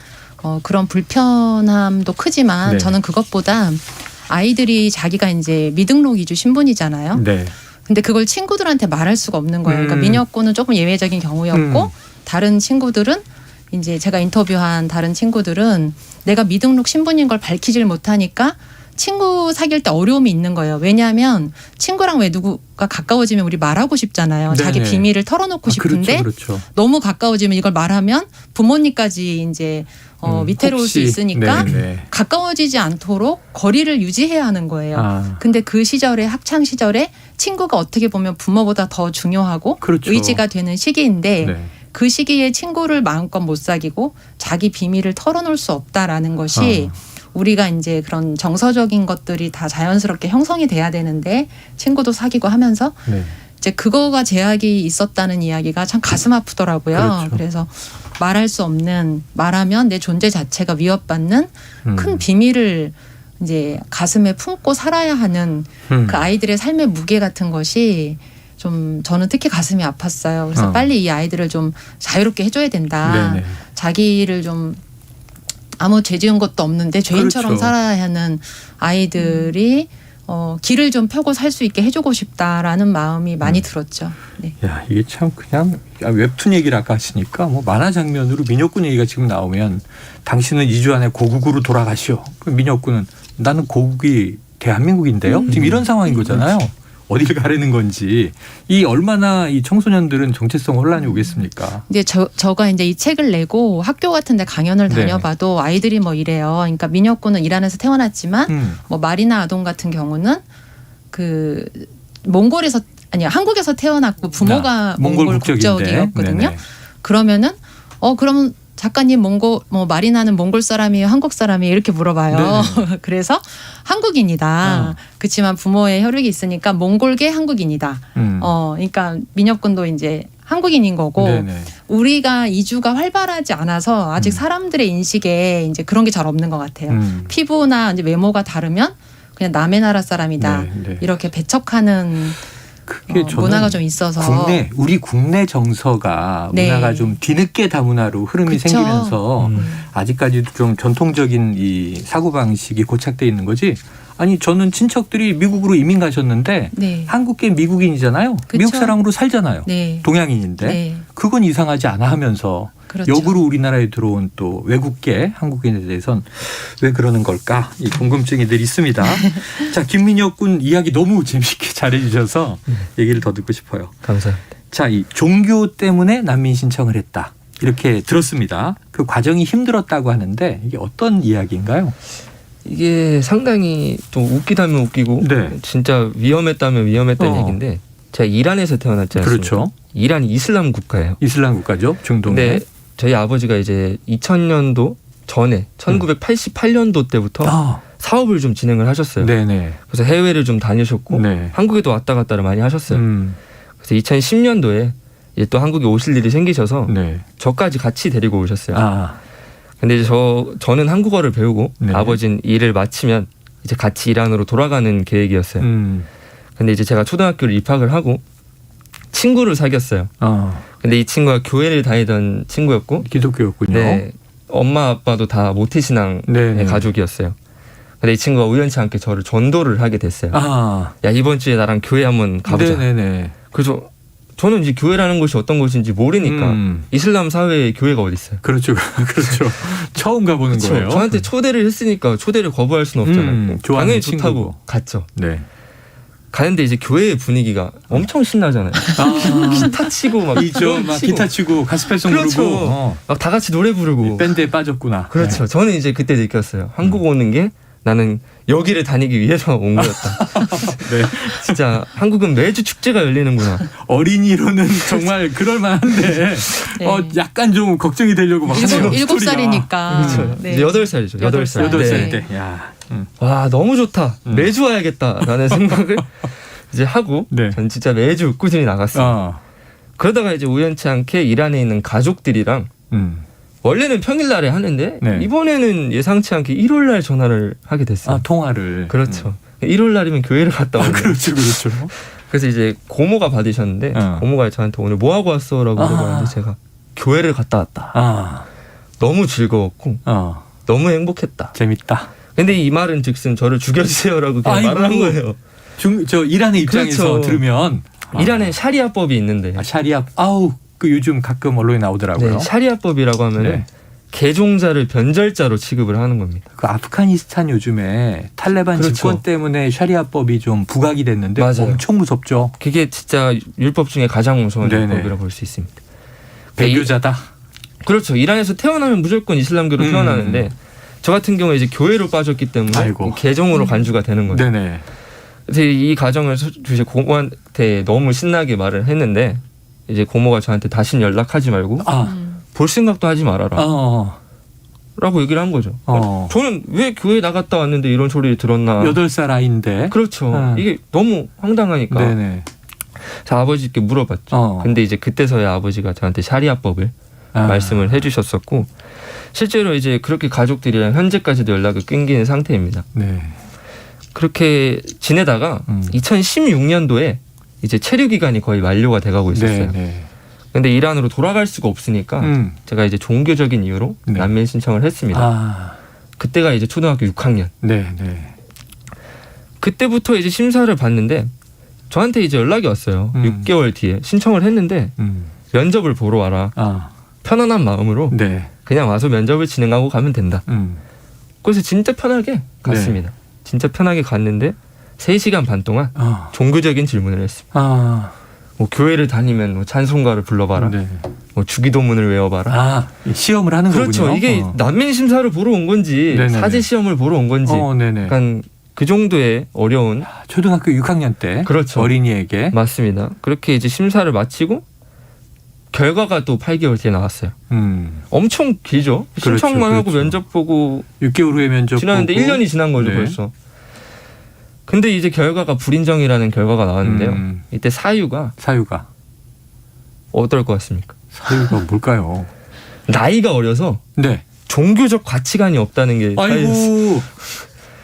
그런 불편함도 크지만 저는 그것보다 아이들이 자기가 이제 미등록 이주 신분이잖아요. 근데 그걸 친구들한테 말할 수가 없는 거예요. 그러니까 민혁군은 조금 예외적인 경우였고 다른 친구들은 이제 제가 인터뷰한 다른 친구들은 내가 미등록 신분인 걸 밝히질 못하니까 친구 사귈 때 어려움이 있는 거예요. 왜냐하면 친구랑 왜 누구가 가까워지면 우리 말하고 싶잖아요. 네네. 자기 비밀을 털어놓고 싶은데 그렇죠. 너무 가까워지면 이걸 말하면 부모님까지 이제 위태로울 수 있으니까 가까워지지 않도록 거리를 유지해야 하는 거예요. 근데 그 시절에 학창 시절에 친구가 어떻게 보면 부모보다 더 중요하고 의지가 되는 시기인데 그 시기에 친구를 마음껏 못 사귀고 자기 비밀을 털어놓을 수 없다라는 것이 우리가 이제 그런 정서적인 것들이 다 자연스럽게 형성이 돼야 되는데 친구도 사귀고 하면서 이제 그거가 제약이 있었다는 이야기가 참 가슴 아프더라고요. 그래서 말할 수 없는, 말하면 내 존재 자체가 위협받는 큰 비밀을 이제 가슴에 품고 살아야 하는 그 아이들의 삶의 무게 같은 것이 좀 저는 특히 가슴이 아팠어요. 그래서 빨리 이 아이들을 좀 자유롭게 해줘야 된다. 자기를 좀 아무 죄 지은 것도 없는데 죄인처럼 살아야 하는 아이들이 길을 좀 펴고 살 수 있게 해주고 싶다라는 마음이 많이 들었죠. 야, 이게 참 그냥 웹툰 얘기를 아까 하시니까 뭐 만화 장면으로 민혁군 얘기가 지금 나오면 당신은 2주 안에 고국으로 돌아가시오. 그럼 민혁군은 나는 고국이 대한민국인데요. 지금 이런 상황인 거잖아요. 어딜 가려는 건지 이 얼마나 이 청소년들은 정체성 혼란이 오겠습니까? 근데 저가 이제 이 책을 내고 학교 같은 데 강연을 다녀봐도 아이들이 뭐 이래요. 그러니까 민혁군은 이란에서 태어났지만 뭐 마리나 아동 같은 경우는 그 몽골에서 아니 한국에서 태어났고 부모가 몽골 국적이었거든요. 그러면은 그러면 작가님 마리나는 몽골 사람이에요, 한국 사람이에요 이렇게 물어봐요. 그래서 한국인이다. 그렇지만 부모의 혈육이 있으니까 몽골계 한국인이다. 그러니까 민혁군도 이제 한국인인 거고 우리가 이주가 활발하지 않아서 아직 사람들의 인식에 이제 그런 게 잘 없는 것 같아요. 피부나 이제 외모가 다르면 그냥 남의 나라 사람이다. 이렇게 배척하는. 그게 문화가 좀 있어서 우리 국내 정서가 문화가 좀 뒤늦게 다문화로 흐름이 생기면서 아직까지도 좀 전통적인 이 사고방식이 고착돼 있는 거지. 아니 저는 친척들이 미국으로 이민 가셨는데 한국계 미국인이잖아요. 미국 사람으로 살잖아요. 동양인인데 그건 이상하지 않아 하면서 역으로 우리나라에 들어온 또 외국계 한국인에 대해서는 왜 그러는 걸까? 이 궁금증이 늘 있습니다. 자, 김민혁 군 이야기 너무 재밌게 잘해 주셔서 얘기를 더 듣고 싶어요. 감사합니다. 자, 이 종교 때문에 난민 신청을 했다. 이렇게 들었습니다. 그 과정이 힘들었다고 하는데 이게 어떤 이야기인가요? 이게 상당히 좀 웃기다면 웃기고 진짜 위험했다면 위험했다는 얘기인데 제가 이란에서 태어났지 않습니까? 그렇죠. 이란이 이슬람 국가예요. 이슬람 국가죠. 중동에. 네. 저희 아버지가 이제 2000년도 전에 1988년도 때부터 사업을 좀 진행을 하셨어요. 그래서 해외를 좀 다니셨고 한국에도 왔다 갔다를 많이 하셨어요. 그래서 2010년도에 이제 또 한국에 오실 일이 생기셔서 저까지 같이 데리고 오셨어요. 근데 이제 저는 한국어를 배우고 아버지는 일을 마치면 이제 같이 이란으로 돌아가는 계획이었어요. 근데 이제 제가 초등학교를 입학을 하고 친구를 사귀었어요. 근데 이 친구가 교회를 다니던 친구였고 기독교였군요. 네, 엄마 아빠도 다 모태신앙의 가족이었어요. 근데 이 친구가 우연치 않게 저를 전도를 하게 됐어요. 야 이번 주에 나랑 교회 한번 가보자. 그래서 저는 이제 교회라는 곳이 어떤 곳인지 모르니까 이슬람 사회에 교회가 어디 있어요? 그렇죠, 그렇죠. 처음 가보는 그렇죠. 거예요. 저한테 초대를 했으니까 초대를 거부할 수는 없잖아요. 당연히 좋다고 갔죠. 네. 가는데 이제 교회의 분위기가 엄청 신나잖아요. 기타 치고 막 기타 치고 가스펠송 그렇죠. 부르고 막 다 같이 노래 부르고 밴드에 빠졌구나. 그렇죠. 네. 저는 이제 그때 느꼈어요. 한국 오는 게 나는 여기를 다니기 위해서 온 거였다. 네. 진짜 한국은 매주 축제가 열리는구나. 어린이로는 정말 그럴 만한데 네. 약간 좀 걱정이 되려고 막 하네요. 7살이니까. 그렇죠. 네. 8살이죠. 8살. 8살 때. 야. 와 너무 좋다. 매주 와야겠다라는 생각을 이제 하고 전 진짜 매주 꾸준히 나갔어요. 그러다가 이제 우연치 않게 이란에 있는 가족들이랑 원래는 평일날에 하는데 이번에는 예상치 않게 일요일날 전화를 하게 됐어요. 통화를. 그렇죠. 일요일날이면 교회를 갔다 오는. 그렇죠. 그래서 이제 고모가 받으셨는데 고모가 저한테 오늘 뭐 하고 왔어라고 물어봤는데 제가 교회를 갔다 왔다. 너무 즐거웠고 너무 행복했다. 재밌다. 근데 이 말은 즉슨 저를 죽여주세요라고 그냥 말을 한 거예요. 저 이란의 입장에서 그렇죠. 들으면 이란에 샤리아법이 있는데 샤리아 그 요즘 가끔 언론에 나오더라고요. 네, 샤리아법이라고 하면 개종자를 변절자로 취급을 하는 겁니다. 그 아프가니스탄 요즘에 탈레반 집권 때문에 샤리아법이 좀 부각이 됐는데 엄청 무섭죠. 그게 진짜 율법 중에 가장 무서운 율법이라고 볼 수 있습니다. 배교자다. 그렇죠. 이란에서 태어나면 무조건 이슬람교로 태어나는데 저 같은 경우에 이제 교회로 빠졌기 때문에 개종으로 간주가 되는 거죠. 네네. 그래서 이 과정을 이제 고모한테 너무 신나게 말을 했는데 이제 고모가 저한테 다신 연락하지 말고 볼 생각도 하지 말아라. 라고 얘기를 한 거죠. 저는 왜 교회 나갔다 왔는데 이런 소리를 들었나. 8살 아이인데. 그렇죠. 이게 너무 황당하니까. 네네. 자, 아버지께 물어봤죠. 근데 이제 그때서야 아버지가 저한테 샤리아법을 말씀을 해주셨었고 실제로 이제 그렇게 가족들이랑 현재까지도 연락을 끊기는 상태입니다. 네. 그렇게 지내다가 2016년도에 이제 체류 기간이 거의 만료가 돼가고 있었어요. 근데 이란으로 돌아갈 수가 없으니까 제가 이제 종교적인 이유로 난민 신청을 했습니다. 그때가 이제 초등학교 6학년. 그때부터 이제 심사를 봤는데 저한테 이제 연락이 왔어요. 6개월 뒤에 신청을 했는데 면접을 보러 와라. 편안한 마음으로 그냥 와서 면접을 진행하고 가면 된다. 그래서 진짜 편하게 갔습니다. 진짜 편하게 갔는데 3시간 반 동안 종교적인 질문을 했습니다. 뭐 교회를 다니면 뭐 찬송가를 불러봐라. 뭐 주기도문을 외워봐라. 시험을 하는 그렇죠. 거군요. 이게 난민 심사를 보러 온 건지 사제 시험을 보러 온 건지 약간 그 정도의 어려운 초등학교 6학년 때 그렇죠. 어린이에게 맞습니다. 그렇게 이제 심사를 마치고 결과가 또 8개월 뒤에 나왔어요. 엄청 길죠. 신청만 하고 면접 보고 6개월 후에 면접 지났는데 보고. 1년이 지난 거죠 벌써. 근데 이제 결과가 불인정이라는 결과가 나왔는데요. 이때 사유가 어떨 것 같습니까? 사유가 뭘까요? 나이가 어려서 종교적 가치관이 없다는 게 사유였어요.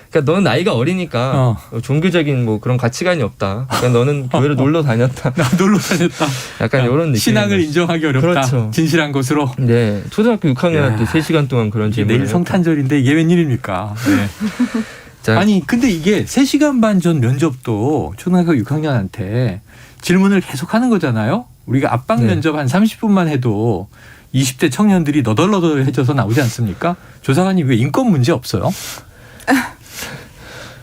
그러니까 너는 나이가 어리니까 종교적인 뭐 그런 가치관이 없다. 그러니까 너는 교회를 놀러 다녔다. 놀러 다녔다. 약간 이런 느낌. 신앙을 인정하기 어렵다. 그렇죠. 진실한 것으로. 네. 초등학교 6학년 때 3시간 동안 그런 질문을 내일 성탄절인데 이게 웬일입니까? 자, 아니 근데 이게 3시간 반 전 면접도 초등학교 6학년한테 질문을 계속 하는 거잖아요. 우리가 압박 면접 한 30분만 해도 20대 청년들이 너덜너덜해져서 나오지 않습니까? 조사관님 왜 인권 문제 없어요?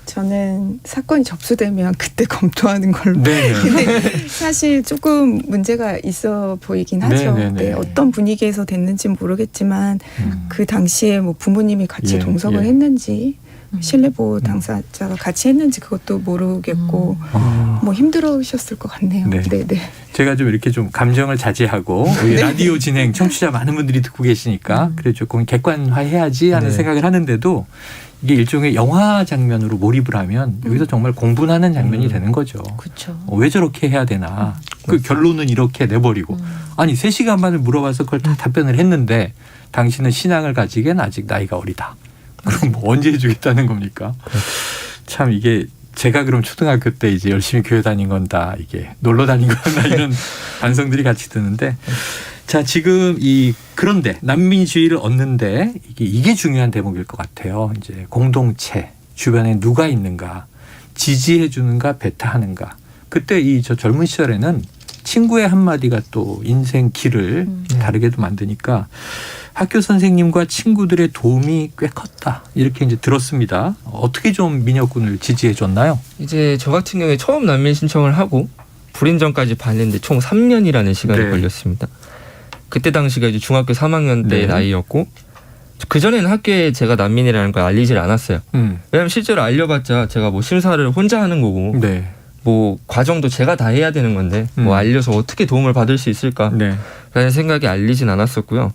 저는 사건이 접수되면 그때 검토하는 걸로. 근데 사실 조금 문제가 있어 보이긴 하죠. 어떤 분위기에서 됐는지 모르겠지만 그 당시에 뭐 부모님이 같이 동석을 했는지 실내보호 당사자가 같이 했는지 그것도 모르겠고 뭐 힘들으셨을 것 같네요. 제가 좀 이렇게 좀 감정을 자제하고 라디오 진행 청취자 많은 분들이 듣고 계시니까 그래 조금 객관화해야지 하는 생각을 하는데도 이게 일종의 영화 장면으로 몰입을 하면 여기서 정말 공분하는 장면이 되는 거죠. 왜 저렇게 해야 되나. 그 결론은 이렇게 내버리고. 아니 3시간 반을 물어봐서 그걸 다 답변을 했는데 당신은 신앙을 가지기엔 아직 나이가 어리다. 그럼 뭐 언제 해주겠다는 겁니까? 참 이게 제가 그럼 초등학교 때 이제 열심히 교회 다닌 건다. 이게 놀러 다닌 건다. 이런 반성들이 같이 드는데. 자, 지금 그런데 난민주의를 얻는데 이게 중요한 대목일 것 같아요. 이제 공동체 주변에 누가 있는가, 지지해 주는가, 배타하는가. 그때 저 젊은 시절에는 친구의 한마디가 또 인생 길을 다르게도 만드니까 학교 선생님과 친구들의 도움이 꽤 컸다. 이렇게 이제 들었습니다. 어떻게 좀 민혁군을 지지해 줬나요? 이제 저 같은 경우에 처음 난민 신청을 하고 불인정까지 받는데 총 3년이라는 시간이 네. 걸렸습니다. 그때 당시가 이제 중학교 3학년 때 네. 나이였고 그전에는 학교에 제가 난민이라는 걸 알리질 않았어요. 왜냐하면 실제로 알려봤자 제가 뭐 심사를 혼자 하는 거고 네. 뭐 과정도 제가 다 해야 되는 건데 뭐 알려서 어떻게 도움을 받을 수 있을까 라는 생각에 알리진 않았었고요.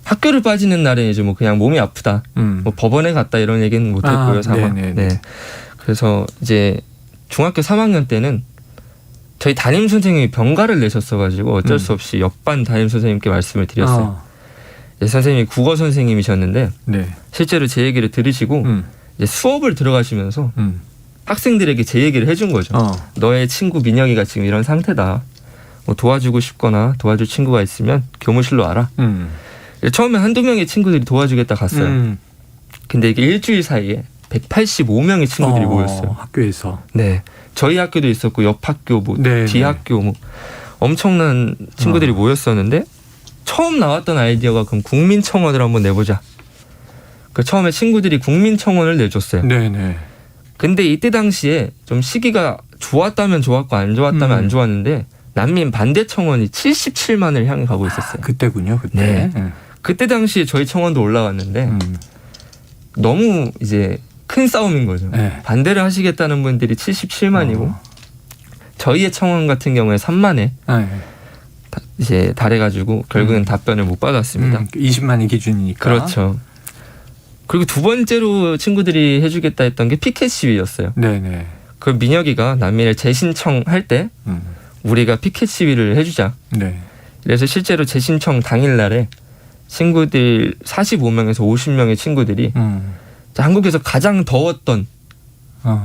학교를 빠지는 날에 이제 뭐 그냥 몸이 아프다, 뭐 법원에 갔다 이런 얘기는 못했고요. 네. 그래서 이제 중학교 3학년 때는 저희 담임 선생님이 병가를 내셨어가지고 어쩔 수 없이 옆반 담임 선생님께 말씀을 드렸어요. 선생님이 국어 선생님이셨는데 실제로 제 얘기를 들으시고 이제 수업을 들어가시면서 학생들에게 제 얘기를 해준 거죠. 너의 친구 민혁이가 지금 이런 상태다. 뭐 도와주고 싶거나 도와줄 친구가 있으면 교무실로 와라. 처음에 한두 명의 친구들이 도와주겠다 갔어요. 근데 이게 일주일 사이에 185명의 친구들이 모였어요. 학교에서. 네. 저희 학교도 있었고 옆 학교 뭐 뒤 학교 뭐 엄청난 친구들이 모였었는데 처음 나왔던 아이디어가 그럼 국민청원을 한번 내보자. 그 처음에 친구들이 국민청원을 내줬어요. 네네. 근데 이때 당시에 좀 시기가 좋았다면 좋았고 안 좋았다면 안 좋았는데 난민 반대 청원이 77만을 향해 가고 있었어요. 그때군요. 그때. 네. 그때 당시에 저희 청원도 올라왔는데 너무 이제 큰 싸움인 거죠. 반대를 하시겠다는 분들이 77만이고 저희의 청원 같은 경우에 3만에 이제 달해가지고 결국엔 답변을 못 받았습니다. 20만이 기준이니까. 그렇죠. 그리고 두 번째로 친구들이 해주겠다 했던 게 피켓 시위였어요. 네네. 그 민혁이가 난민을 재신청할 때 우리가 피켓 시위를 해주자. 네. 그래서 실제로 재신청 당일날에 친구들 45명에서 50명의 친구들이 한국에서 가장 더웠던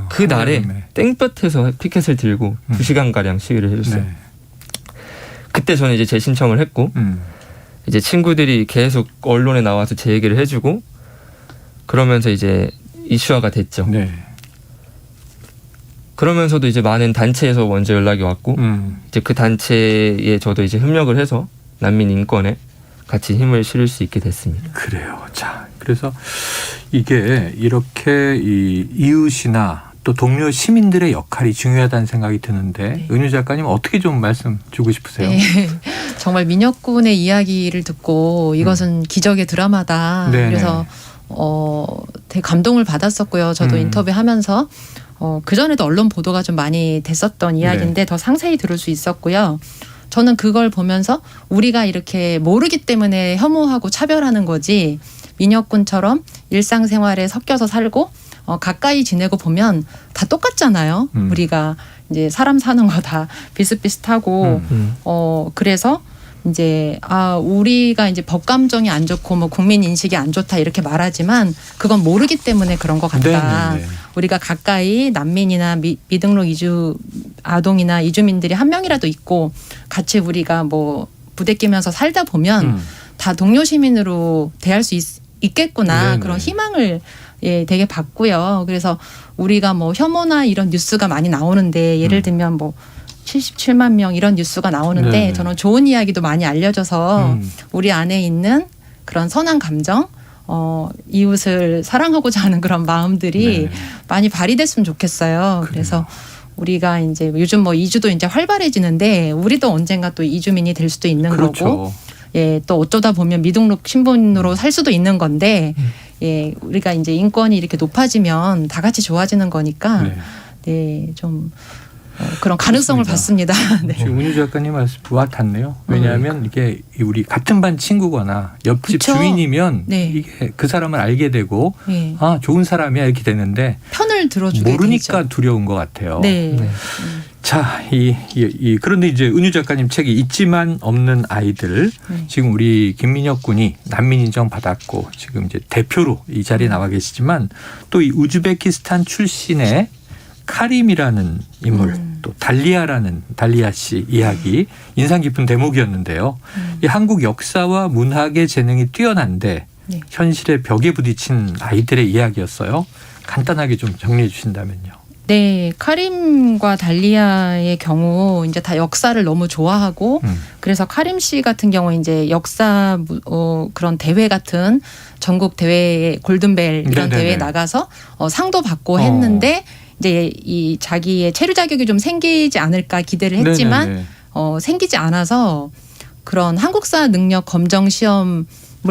그 날에 땡볕에서 피켓을 들고 2시간가량 시위를 해줬어요. 그때 저는 이제 재신청을 했고 이제 친구들이 계속 언론에 나와서 제 얘기를 해주고 그러면서 이제 이슈화가 됐죠. 그러면서도 이제 많은 단체에서 먼저 연락이 왔고 이제 그 단체에 저도 이제 협력을 해서 난민 인권에 같이 힘을 실을 수 있게 됐습니다. 그래요. 자, 그래서 이게 이렇게 이 이웃이나 또 동료 시민들의 역할이 중요하다는 생각이 드는데 은유 작가님 어떻게 좀 말씀 주고 싶으세요? 네. 정말 민혁군의 이야기를 듣고 이것은 기적의 드라마다. 그래서 되게 감동을 받았었고요. 저도 인터뷰하면서 그전에도 언론 보도가 좀 많이 됐었던 이야기인데 더 상세히 들을 수 있었고요. 저는 그걸 보면서 우리가 이렇게 모르기 때문에 혐오하고 차별하는 거지 민혁군처럼 일상생활에 섞여서 살고 가까이 지내고 보면 다 똑같잖아요. 우리가 이제 사람 사는 거 다 비슷비슷하고 그래서 이제 우리가 이제 법 감정이 안 좋고 뭐 국민 인식이 안 좋다 이렇게 말하지만 그건 모르기 때문에 그런 것 같다. 우리가 가까이 난민이나 미등록 이주 아동이나 이주민들이 한 명이라도 있고 같이 우리가 뭐 부대끼면서 살다 보면 다 동료 시민으로 대할 수 있겠구나. 그런 희망을 되게 받고요. 그래서 우리가 뭐 혐오나 이런 뉴스가 많이 나오는데 예를 들면 뭐 77만 명 이런 뉴스가 나오는데 저는 좋은 이야기도 많이 알려져서 우리 안에 있는 그런 선한 감정, 이웃을 사랑하고자 하는 그런 마음들이 많이 발휘됐으면 좋겠어요. 그래서 우리가 이제 요즘 뭐 이주도 이제 활발해지는데 우리도 언젠가 또 이주민이 될 수도 있는 거고, 또 어쩌다 보면 미등록 신분으로 살 수도 있는 건데, 우리가 이제 인권이 이렇게 높아지면 다 같이 좋아지는 거니까, 좀. 그런 가능성을 봤습니다. 지금 은유 작가님 말씀 와 닿네요. 왜냐하면 이게 우리 같은 반 친구거나 옆집 주인이면 이게 그 사람을 알게 되고 좋은 사람이야 이렇게 되는데 편을 들어주게 모르니까 되죠. 두려운 것 같아요. 자, 그런데 이제 은유 작가님 책이 있지만 없는 아이들 지금 우리 김민혁 군이 난민 인정 받았고 지금 이제 대표로 이 자리에 나와 계시지만 또 이 우즈베키스탄 출신의 카림이라는 인물 또 달리아 씨 이야기 인상 깊은 대목이었는데요. 이 한국 역사와 문학의 재능이 뛰어난데 현실의 벽에 부딪힌 아이들의 이야기였어요. 간단하게 좀 정리해 주신다면요. 네, 카림과 달리아의 경우 이제 다 역사를 너무 좋아하고 그래서 카림 씨 같은 경우 이제 역사 그런 대회 같은 전국 대회 골든벨 이런 네네네. 대회에 나가서 상도 받고 했는데 이제 이 자기의 체류 자격이 좀 생기지 않을까 기대를 했지만 네네네. 생기지 않아서 그런 한국사 능력 검정 시험을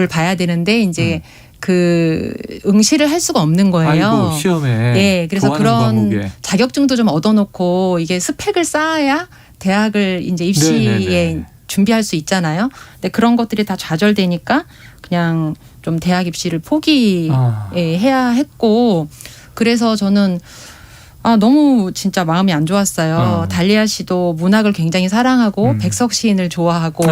봐야 되는데 이제 그 응시를 할 수가 없는 거예요. 아이고, 시험에. 네, 그래서 좋아하는 그런 과목에. 자격증도 좀 얻어놓고 이게 스펙을 쌓아야 대학을 이제 입시에 네네네. 준비할 수 있잖아요. 근데 그런 것들이 다 좌절되니까 그냥 좀 대학 입시를 포기해야 했고 그래서 저는 너무 진짜 마음이 안 좋았어요. 달리아 씨도 문학을 굉장히 사랑하고 백석 시인을 좋아하고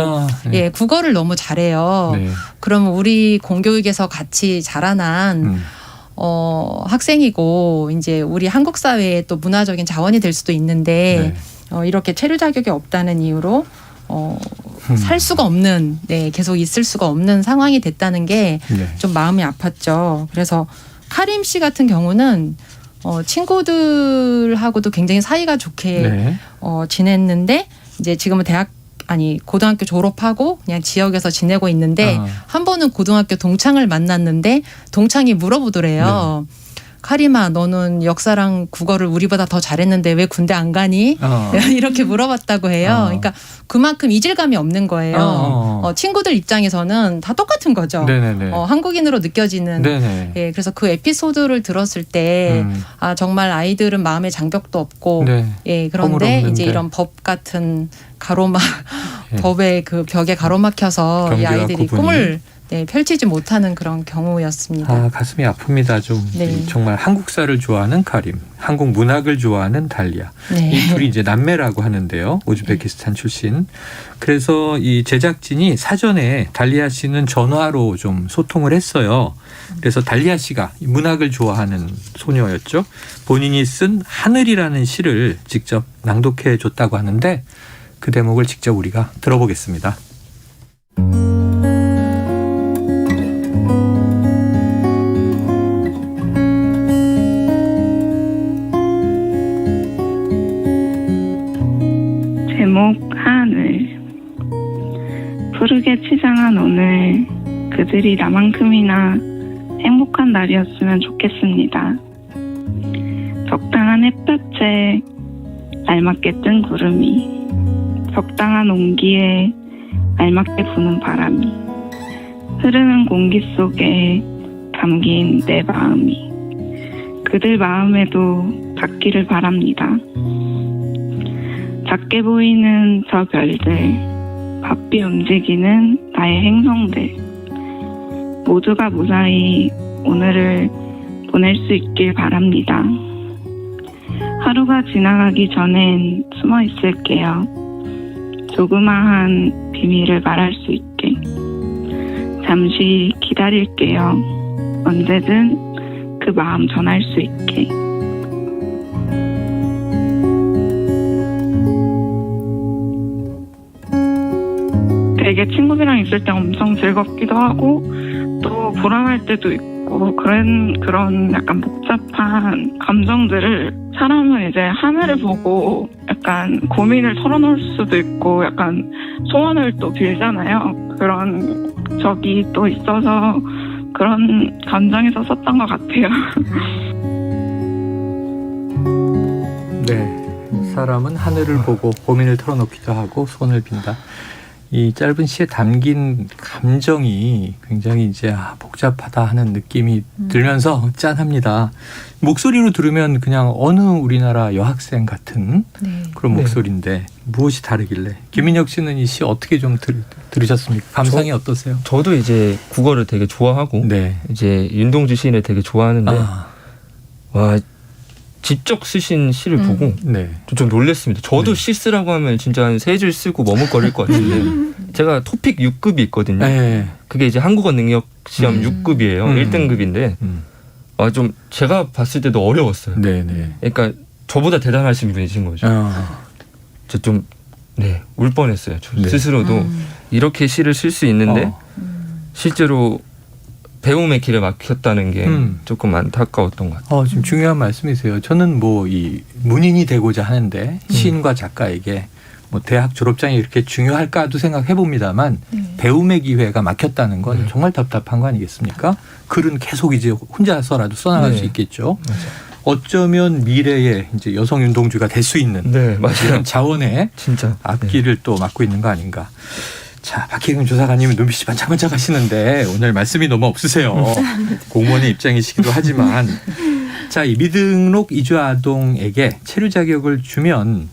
네. 예, 국어를 너무 잘해요. 네. 그러면 우리 공교육에서 같이 자라난 학생이고 이제 우리 한국 사회의 또 문화적인 자원이 될 수도 있는데 이렇게 체류 자격이 없다는 이유로 살 수가 없는 계속 있을 수가 없는 상황이 됐다는 게 좀 마음이 아팠죠. 그래서 카림 씨 같은 경우는 친구들하고도 굉장히 사이가 좋게 지냈는데 이제 지금은 고등학교 졸업하고 그냥 지역에서 지내고 있는데 한 번은 고등학교 동창을 만났는데 동창이 물어보더래요. 카림아, 너는 역사랑 국어를 우리보다 더 잘했는데 왜 군대 안 가니? 이렇게 물어봤다고 해요. 그러니까 그만큼 이질감이 없는 거예요. 친구들 입장에서는 다 똑같은 거죠. 한국인으로 느껴지는. 예, 그래서 그 에피소드를 들었을 때 정말 아이들은 마음의 장벽도 없고 예, 그런데 이제 이런 법 같은 가로막 법의 그 벽에 가로막혀서 이 아이들이 꿈을 펼치지 못하는 그런 경우였습니다. 가슴이 아픕니다. 좀 정말 한국사를 좋아하는 카림, 한국 문학을 좋아하는 달리아. 이 둘이 이제 남매라고 하는데요. 우즈베키스탄 출신. 그래서 이 제작진이 사전에 달리아 씨는 전화로 좀 소통을 했어요. 그래서 달리아 씨가 문학을 좋아하는 소녀였죠. 본인이 쓴 하늘이라는 시를 직접 낭독해 줬다고 하는데 그 대목을 직접 우리가 들어보겠습니다. 제목 하늘. 푸르게 치장한 오늘 그들이 나만큼이나 행복한 날이었으면 좋겠습니다. 적당한 햇볕에 알맞게 뜬 구름이, 적당한 온기에 알맞게 부는 바람이, 흐르는 공기 속에 담긴 내 마음이 그들 마음에도 닿기를 바랍니다. 작게 보이는 저 별들, 바삐 움직이는 나의 행성들, 모두가 무사히 오늘을 보낼 수 있길 바랍니다. 하루가 지나가기 전엔 숨어 있을게요. 조그마한 비밀을 말할 수 있게. 잠시 기다릴게요. 언제든 그 마음 전할 수 있게. 되게 친구들이랑 있을 때 엄청 즐겁기도 하고 또 불안할 때도 있고 그런 약간 복잡한 감정들을 사람은 이제 하늘을 보고 약간 고민을 털어놓을 수도 있고 약간 소원을 또 빌잖아요. 그런 적이 또 있어서 그런 감정에서 썼던 것 같아요. 네, 사람은 하늘을 보고 고민을 털어놓기도 하고 소원을 빈다. 이 짧은 시에 담긴 감정이 굉장히 이제 복잡하다 하는 느낌이 들면서 짠합니다. 목소리로 들으면 그냥 어느 우리나라 여학생 같은 그런 목소리인데 무엇이 다르길래? 김민혁 씨는 이 시 어떻게 좀 들으셨습니까? 감상이 어떠세요? 저도 이제 국어를 되게 좋아하고 이제 윤동주 시인을 되게 좋아하는데 와 직접 쓰신 시를 보고 좀 놀랐습니다. 저도 시 쓰라고 하면 진짜 한 3줄 쓰고 머뭇거릴 것 같은데 제가 토픽 6급이 있거든요. 그게 이제 한국어 능력 시험 6급이에요. 1등급인데 좀 제가 봤을 때도 어려웠어요. 그러니까 저보다 대단하신 분이신 거죠. 저 좀 울 뻔했어요. 저 스스로도 이렇게 시를 쓸 수 있는데 실제로 배움의 길에 막혔다는 게 조금 안타까웠던 것 같아요. 지금 중요한 말씀이세요. 저는 뭐 이 문인이 되고자 하는데 시인과 작가에게 뭐 대학 졸업장이 이렇게 중요할까도 생각해 봅니다만 배움의 기회가 막혔다는 건 정말 답답한 거 아니겠습니까? 글은 계속 이제 혼자서라도 써나갈 수 있겠죠. 어쩌면 미래의 이제 여성 운동주가 될 수 있는 이런 자원의 진짜 앞길을 또 막고 있는 거 아닌가. 자, 박혜경 조사관님은 눈빛이 반짝반짝 하시는데 오늘 말씀이 너무 없으세요. 공무원의 입장이시기도 하지만 자, 이 미등록 이주 아동에게 체류 자격을 주면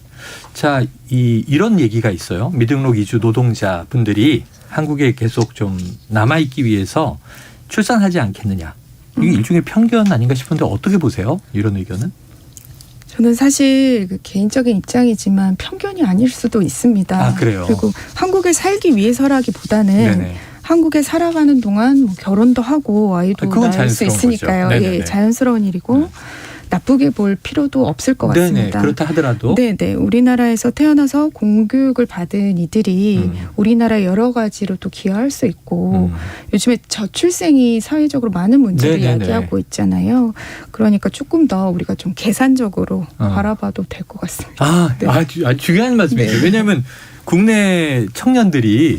자, 이런 얘기가 있어요. 미등록 이주 노동자분들이 한국에 계속 좀 남아있기 위해서 출산하지 않겠느냐. 이게 일종의 편견 아닌가 싶은데 어떻게 보세요? 이런 의견은? 저는 사실 그 개인적인 입장이지만 편견이 아닐 수도 있습니다. 아, 그래요? 그리고 한국에 살기 위해서라기보다는 한국에 살아가는 동안 뭐 결혼도 하고 아이도 낳을 수 있으니까요. 예, 자연스러운 일이고 나쁘게 볼 필요도 없을 것 같습니다. 네네, 그렇다 하더라도. 네네. 우리나라에서 태어나서 공교육을 받은 이들이 우리나라 여러 가지로 또 기여할 수 있고 요즘에 저출생이 사회적으로 많은 문제를 야기하고 있잖아요. 그러니까 조금 더 우리가 좀 계산적으로 바라봐도 될 것 같습니다. 아주 중요한 말씀이에요. 왜냐하면 국내 청년들이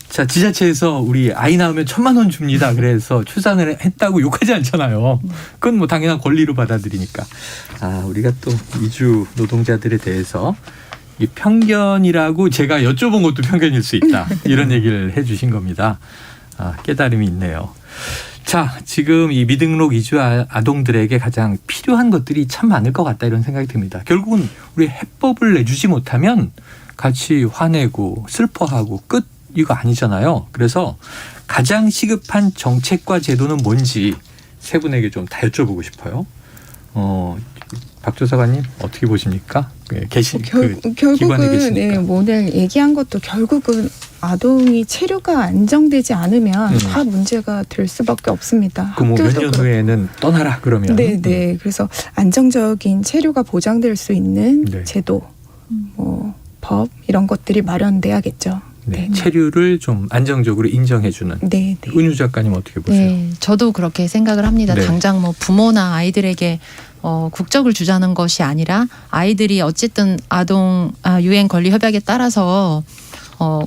자, 지자체에서 우리 아이 낳으면 1,000만 원 줍니다. 그래서 출산을 했다고 욕하지 않잖아요. 그건 뭐 당연한 권리로 받아들이니까. 우리가 또 이주 노동자들에 대해서 이 편견이라고 제가 여쭤본 것도 편견일 수 있다. 이런 얘기를 해 주신 겁니다. 깨달음이 있네요. 자, 지금 이 미등록 이주 아동들에게 가장 필요한 것들이 참 많을 것 같다 이런 생각이 듭니다. 결국은 우리 해법을 내주지 못하면 같이 화내고 슬퍼하고 끝 이거 아니잖아요. 그래서 가장 시급한 정책과 제도는 뭔지 세 분에게 좀 다 여쭤보고 싶어요. 박 조사관님 어떻게 보십니까? 결국은 오늘 얘기한 것도 결국은 아동이 체류가 안정되지 않으면 다 문제가 될 수밖에 없습니다. 그 뭐 몇 년 후에는 떠나라 그러면. 네. 그래서 안정적인 체류가 보장될 수 있는 제도, 뭐 법 이런 것들이 마련돼야겠죠. 체류를 좀 안정적으로 인정해주는. 은유 작가님 어떻게 보세요? 네, 저도 그렇게 생각을 합니다. 당장 뭐 부모나 아이들에게 국적을 주자는 것이 아니라 아이들이 어쨌든 아동 유엔 권리 협약에 따라서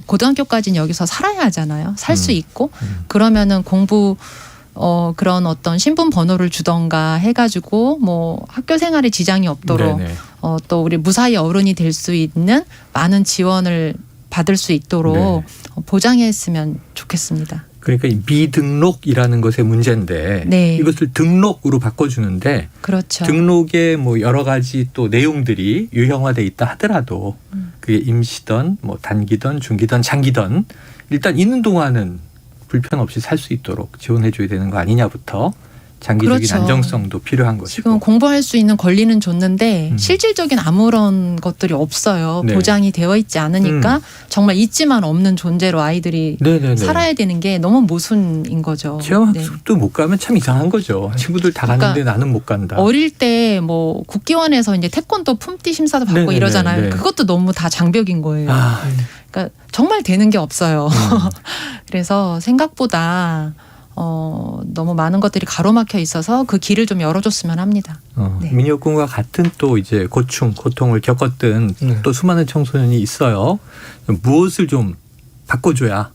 고등학교까지는 여기서 살아야 하잖아요. 살 수 있고 그러면은 공부 그런 어떤 신분 번호를 주던가 해가지고 뭐 학교 생활에 지장이 없도록 또 우리 무사히 어른이 될 수 있는 많은 지원을 받을 수 있도록 보장했으면 좋겠습니다. 그러니까 이 미등록이라는 것의 문제인데 이것을 등록으로 바꿔주는데 그렇죠. 등록에 뭐 여러 가지 또 내용들이 유형화돼 있다 하더라도 그게 임시든 뭐 단기든 중기든 장기든 일단 있는 동안은 불편 없이 살 수 있도록 지원해줘야 되는 거 아니냐부터 장기적인 안정성도 필요한 것이고. 지금 공부할 수 있는 권리는 줬는데 실질적인 아무런 것들이 없어요. 보장이 되어 있지 않으니까 정말 있지만 없는 존재로 아이들이 살아야 되는 게 너무 모순인 거죠. 체험학습도 못 가면 참 이상한 거죠. 친구들 다 갔는데 나는 못 간다. 어릴 때 뭐 국기원에서 이제 태권도 품띠 심사도 받고 이러잖아요. 그것도 너무 다 장벽인 거예요. 그러니까 정말 되는 게 없어요. 그래서 생각보다 너무 많은 것들이 가로막혀 있어서 그 길을 좀 열어줬으면 합니다. 민혁군과 같은 또 이제 고통을 겪었던 또 수많은 청소년이 있어요. 무엇을 좀 바꿔줘야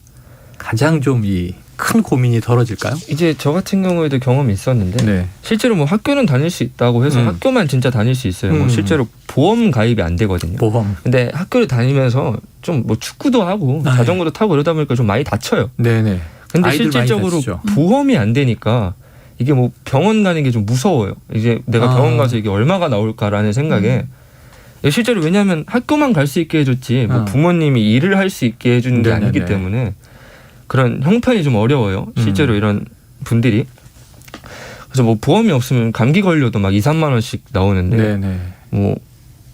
가장 좀 이 큰 고민이 덜어질까요? 이제 저 같은 경우에도 경험이 있었는데 실제로 뭐 학교는 다닐 수 있다고 해서 학교만 진짜 다닐 수 있어요. 뭐 실제로 보험 가입이 안 되거든요. 근데 학교를 다니면서 좀 뭐 축구도 하고 자전거도 타고 이러다 보니까 좀 많이 다쳐요. 근데 실질적으로 보험이 안 되니까 이게 뭐 병원 가는 게 좀 무서워요. 이제 내가 병원 가서 이게 얼마가 나올까라는 생각에 실제로 왜냐하면 학교만 갈 수 있게 해줬지 뭐 부모님이 일을 할 수 있게 해주는 게 아니기 때문에 그런 형편이 좀 어려워요. 실제로 이런 분들이. 그래서 뭐 보험이 없으면 감기 걸려도 막 2, 3만 원씩 나오는데 뭐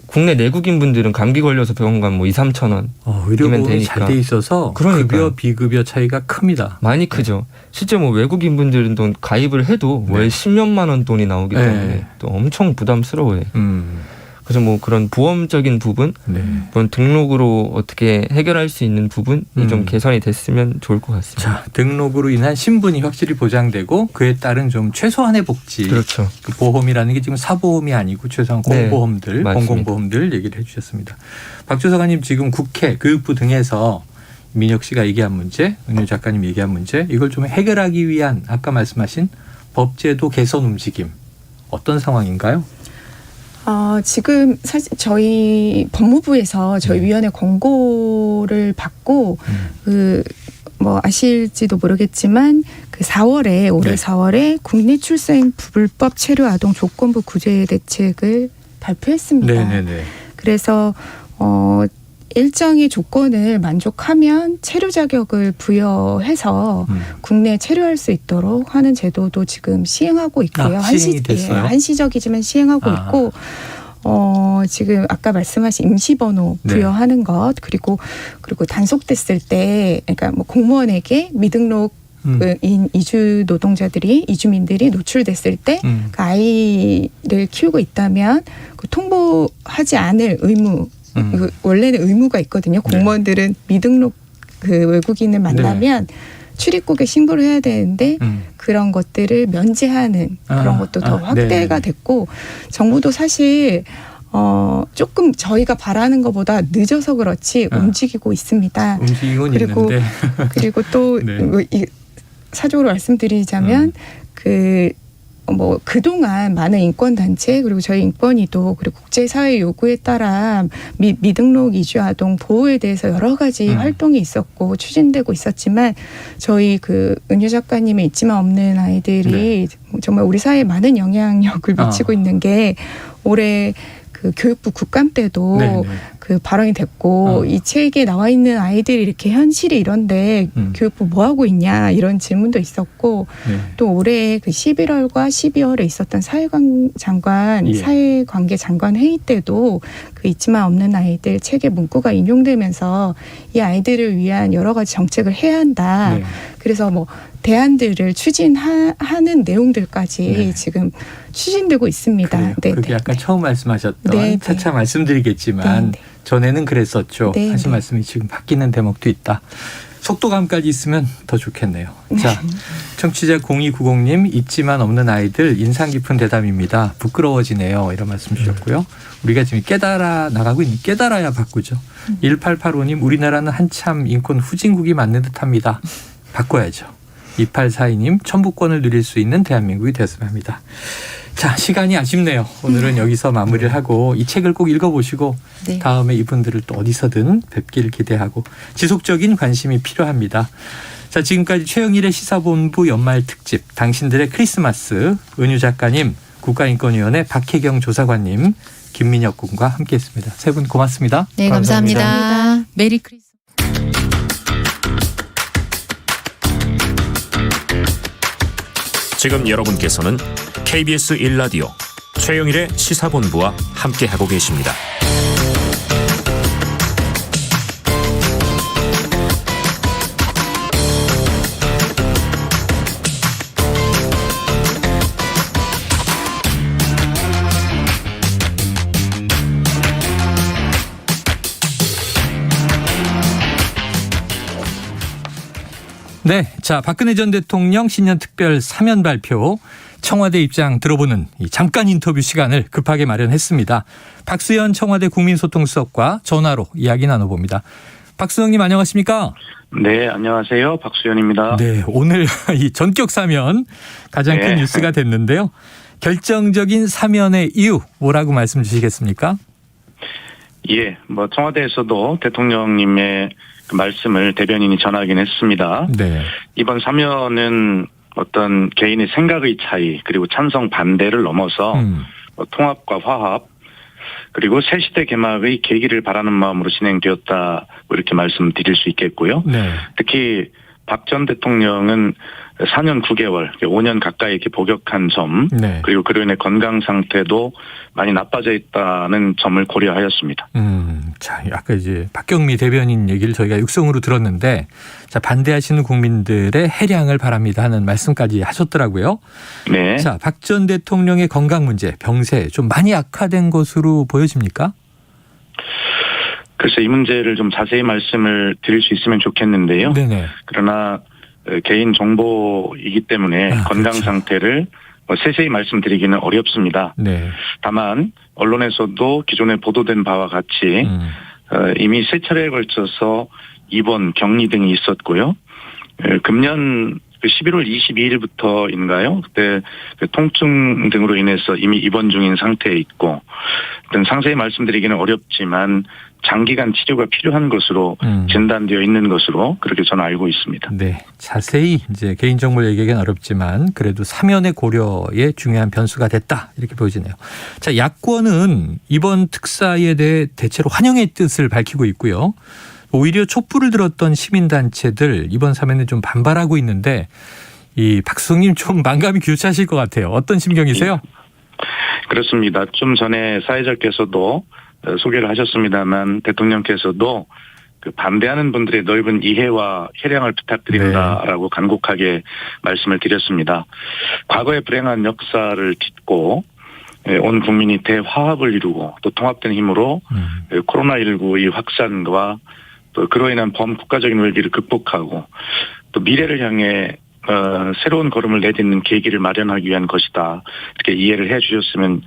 국내 내국인 분들은 감기 걸려서 병원 가면 뭐 2, 3천 원. 의료보험이 잘 돼 있어서 급여 비급여 차이가 큽니다. 많이 크죠. 실제 뭐 외국인 분들은 돈 가입을 해도 월 10몇만 원 돈이 나오기 때문에 또 엄청 부담스러워요. 그래서 뭐 그런 보험적인 부분, 그런 등록으로 어떻게 해결할 수 있는 부분이 좀 개선이 됐으면 좋을 것 같습니다. 자, 등록으로 인한 신분이 확실히 보장되고 그에 따른 좀 최소한의 복지. 그렇죠. 그 보험이라는 게 지금 사보험이 아니고 최소한 공보험들, 공공보험들 얘기를 해주셨습니다. 박주석아님 지금 국회, 교육부 등에서 민혁 씨가 얘기한 문제, 은유 작가님 얘기한 문제, 이걸 좀 해결하기 위한 아까 말씀하신 법제도 개선 움직임 어떤 상황인가요? 지금 사실 저희 법무부에서 저희 위원회 권고를 받고 뭐 아실지도 모르겠지만 그 4월에 올해 4월에 국내 출생 불법 체류 아동 조건부 구제 대책을 발표했습니다. 네네네. 그래서 일정의 조건을 만족하면 체류 자격을 부여해서 국내에 체류할 수 있도록 하는 제도도 지금 시행하고 있고요. 시행이 됐어요? 한시적이지만 시행하고 있고 지금 아까 말씀하신 임시번호 부여하는 것 그리고 단속됐을 때 그러니까 뭐 공무원에게 미등록 인 이주 노동자들이 이주민들이 노출됐을 때 그 아이를 키우고 있다면 그 통보하지 않을 의무 원래는 의무가 있거든요. 공무원들은 미등록 그 외국인을 만나면 출입국에 신고를 해야 되는데 그런 것들을 면제하는 그런 것도 더 확대가 됐고 정부도 사실 조금 저희가 바라는 것보다 늦어서 그렇지 움직이고 있습니다. 움직이곤 그리고 있는데. 그리고 또 사적으로 말씀드리자면 뭐 그동안 많은 인권단체 그리고 저희 인권위도 그리고 국제사회 요구에 따라 미등록 이주 아동 보호에 대해서 여러 가지 활동이 있었고 추진되고 있었지만 저희 그 은유 작가님의 있지만 없는 아이들이 정말 우리 사회에 많은 영향력을 미치고 있는 게 올해 그 교육부 국감 때도 그 발언이 됐고 이 책에 나와 있는 아이들이 이렇게 현실이 이런데 교육부 뭐 하고 있냐 이런 질문도 있었고 또 올해 그 11월과 12월에 있었던 사회관계 장관 회의 때도 그 있지만 없는 아이들 책의 문구가 인용되면서 이 아이들을 위한 여러 가지 정책을 해야 한다. 그래서 뭐 대안들을 추진하는 내용들까지 지금 추진되고 있습니다. 그게 아까 처음 말씀하셨던 차차 말씀드리겠지만 전에는 그랬었죠. 하신 말씀이 지금 바뀌는 대목도 있다. 속도감까지 있으면 더 좋겠네요. 자, 청취자 0290님 있지만 없는 아이들 인상 깊은 대담입니다. 부끄러워지네요. 이런 말씀 주셨고요. 우리가 지금 깨달아야 바꾸죠. 1885님 우리나라는 한참 인권 후진국이 맞는 듯합니다. 바꿔야죠. 2842님 천부권을 누릴 수 있는 대한민국이 됐으면 합니다. 자, 시간이 아쉽네요. 오늘은 여기서 마무리를 하고 이 책을 꼭 읽어보시고 다음에 이분들을 또 어디서든 뵙기를 기대하고 지속적인 관심이 필요합니다. 자, 지금까지 최영일의 시사본부 연말 특집 당신들의 크리스마스 은유 작가님, 국가인권위원회 박혜경 조사관님, 김민혁 군과 함께했습니다. 세 분 고맙습니다. 네, 감사합니다. 메리 크리스마스. 지금 여러분께서는 KBS 1라디오 최영일의 시사본부와 함께하고 계십니다. 네, 자 박근혜 전 대통령 신년 특별 사면 발표 청와대 입장 들어보는 이 잠깐 인터뷰 시간을 급하게 마련했습니다. 박수현 청와대 국민소통수석과 전화로 이야기 나눠봅니다. 박수영님 안녕하십니까? 네, 안녕하세요. 박수현입니다. 네, 오늘 이 전격 사면 가장 큰 뉴스가 됐는데요. 결정적인 사면의 이유 뭐라고 말씀 주시겠습니까? 예, 뭐 청와대에서도 대통령님의 그 말씀을 대변인이 전하긴 했습니다. 네. 이번 사면은 어떤 개인의 생각의 차이 그리고 찬성 반대를 넘어서 통합과 화합 그리고 새시대 개막의 계기를 바라는 마음으로 진행되었다 이렇게 말씀드릴 수 있겠고요. 네. 특히 박 전 대통령은 4년 9개월, 5년 가까이 이렇게 복역한 점, 네. 그리고 그로 인해 건강 상태도 많이 나빠져 있다는 점을 고려하였습니다. 자, 아까 이제 박경미 대변인 얘기를 저희가 육성으로 들었는데, 자, 반대하시는 국민들의 해량을 바랍니다 하는 말씀까지 하셨더라고요. 네. 자, 박 전 대통령의 건강 문제, 병세 좀 많이 악화된 것으로 보여집니까? 글쎄 이 문제를 좀 자세히 말씀을 드릴 수 있으면 좋겠는데요. 네네. 그러나 개인 정보이기 때문에 건강 그렇죠. 상태를 세세히 말씀드리기는 어렵습니다. 네. 다만 언론에서도 기존에 보도된 바와 같이 이미 세 차례에 걸쳐서 입원, 격리 등이 있었고요. 금년 11월 22일부터인가요? 그때 통증 등으로 인해서 이미 입원 중인 상태에 있고, 상세히 말씀드리기는 어렵지만 장기간 치료가 필요한 것으로 진단되어 있는 것으로 그렇게 저는 알고 있습니다. 네, 자세히 이제 개인정보 얘기하기는 어렵지만 그래도 사면의 고려에 중요한 변수가 됐다 이렇게 보여지네요. 자, 야권은 이번 특사에 대해 대체로 환영의 뜻을 밝히고 있고요. 오히려 촛불을 들었던 시민단체들 이번 사면에 좀 반발하고 있는데 이 박수홍님 좀 만감이 교차하실 것 같아요. 어떤 심경이세요? 그렇습니다. 좀 전에 사회자께서도 소개를 하셨습니다만 대통령께서도 그 반대하는 분들의 넓은 이해와 해량을 부탁드린다라고 간곡하게 말씀을 드렸습니다. 과거의 불행한 역사를 딛고 온 국민이 대화합을 이루고 또 통합된 힘으로 코로나19 이 확산과 또 그로 인한 범국가적인 위기를 극복하고 또 미래를 향해 새로운 걸음을 내딛는 계기를 마련하기 위한 것이다. 이렇게 이해를 해 주셨으면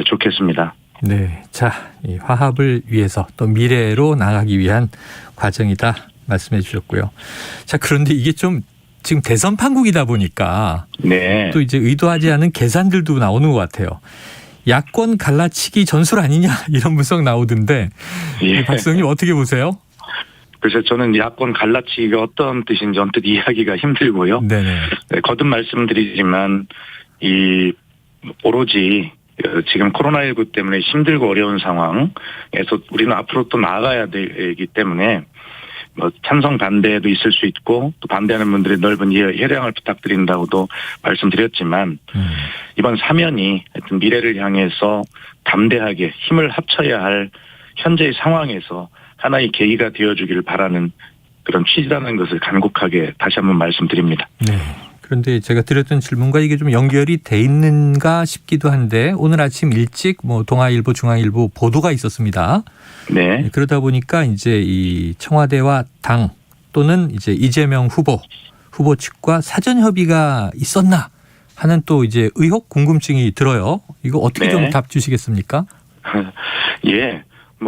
좋겠습니다. 네. 자, 이 화합을 위해서 또 미래로 나가기 위한 과정이다 말씀해 주셨고요. 자, 그런데 이게 좀 지금 대선 판국이다 보니까 네. 또 이제 의도하지 않은 계산들도 나오는 것 같아요. 야권 갈라치기 전술 아니냐 이런 분석 나오던데 예. 박수홍님 어떻게 보세요? 그래서 저는 야권 갈라치기가 어떤 뜻인지 언뜻 이해하기가 힘들고요. 네네. 네, 거듭 말씀드리지만 이 오로지 지금 코로나19 때문에 힘들고 어려운 상황에서 우리는 앞으로 또 나아가야 되기 때문에 찬성 반대도 있을 수 있고 또 반대하는 분들의 넓은 해량을 부탁드린다고도 말씀드렸지만 이번 사면이 하여튼 미래를 향해서 담대하게 힘을 합쳐야 할 현재의 상황에서 하나의 계기가 되어주기를 바라는 그런 취지라는 것을 간곡하게 다시 한번 말씀드립니다. 네. 그런데 제가 드렸던 질문과 이게 좀 연결이 돼 있는가 싶기도 한데 오늘 아침 일찍 동아일보, 중앙일보 보도가 있었습니다. 네. 그러다 보니까 이제 이 청와대와 당 또는 이제 이재명 후보 측과 사전 협의가 있었나 하는 또 이제 의혹, 궁금증이 들어요. 이거 어떻게 좀 답 주시겠습니까? 예.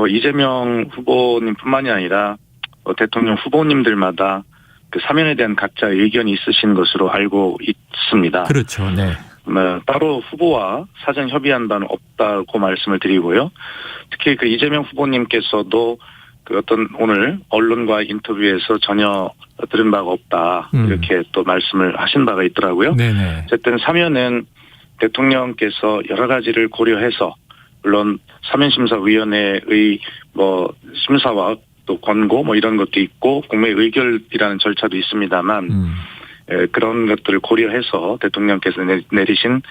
이재명 후보님뿐만이 아니라 대통령 후보님들마다 그 사면에 대한 각자 의견이 있으신 것으로 알고 있습니다. 그렇죠. 네. 따로 후보와 사전 협의한 바는 없다고 말씀을 드리고요. 특히 그 이재명 후보님께서도 그 어떤 오늘 언론과 인터뷰에서 전혀 들은 바가 없다 이렇게 또 말씀을 하신 바가 있더라고요. 네네. 어쨌든 사면은 대통령께서 여러 가지를 고려해서 물론 사면심사위원회의 심사와 또 권고 이런 것도 있고 국내 의결이라는 절차도 있습니다만 그런 것들을 고려해서 대통령께서 내리신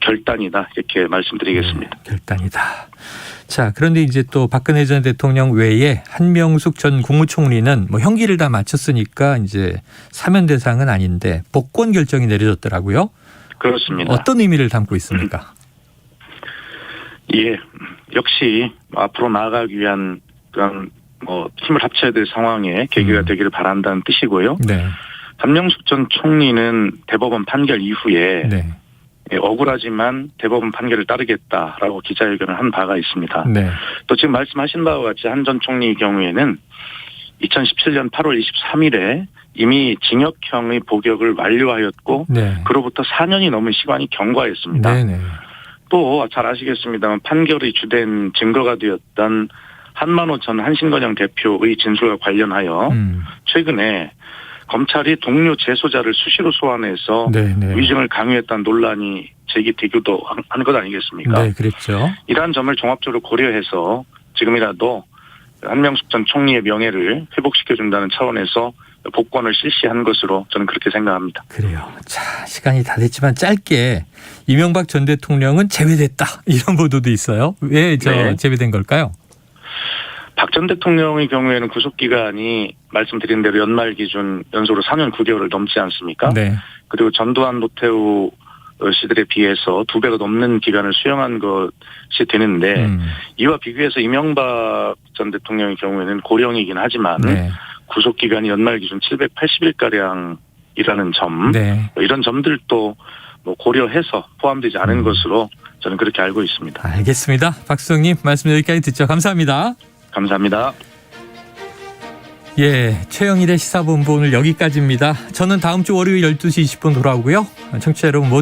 결단이다 이렇게 말씀드리겠습니다. 네, 결단이다. 자, 그런데 이제 또 박근혜 전 대통령 외에 한명숙 전 국무총리는 형기를 다 마쳤으니까 이제 사면 대상은 아닌데 복권 결정이 내려졌더라고요. 그렇습니다. 어떤 의미를 담고 있습니까? 예, 역시 앞으로 나아가기 위한 그런 힘을 합쳐야 될 상황에 계기가 되기를 바란다는 뜻이고요. 네. 한명숙 전 총리는 대법원 판결 이후에 네. 억울하지만 대법원 판결을 따르겠다라고 기자회견을 한 바가 있습니다. 네. 또 지금 말씀하신 바와 같이 한 전 총리의 경우에는 2017년 8월 23일에 이미 징역형의 복역을 완료하였고 그로부터 4년이 넘은 시간이 경과했습니다. 네네. 또 잘 아시겠습니다만 판결의 주된 증거가 되었던 한만호 전 한신건영 대표의 진술과 관련하여 최근에 검찰이 동료 재소자를 수시로 소환해서 위증을 강요했다는 논란이 제기되기도 한 것 아니겠습니까? 네, 그랬죠. 이러한 점을 종합적으로 고려해서 지금이라도 한명숙 전 총리의 명예를 회복시켜준다는 차원에서 복권을 실시한 것으로 저는 그렇게 생각합니다. 그래요. 자, 시간이 다 됐지만 짧게 이명박 전 대통령은 제외됐다 이런 보도도 있어요. 왜 네. 제외된 걸까요? 박 전 대통령의 경우에는 구속기간이 말씀드린 대로 연말 기준 연속으로 4년 9개월을 넘지 않습니까? 네. 그리고 전두환 노태우 씨들에 비해서 2배가 넘는 기간을 수용한 것이 되는데 이와 비교해서 이명박 전 대통령의 경우에는 고령이긴 하지만 네. 구속기간이 연말 기준 780일가량이라는 점 네. 이런 점들도 뭐 고려해서 포함되지 않은 것으로 저는 그렇게 알고 있습니다. 알겠습니다. 박수영님 말씀 여기까지 듣죠. 감사합니다. 감사합니다. 예, 최영일의 시사본부 오늘 여기까지입니다. 저는 다음 주 월요일 12시 20분 돌아오고요. 청취자 여러분 모두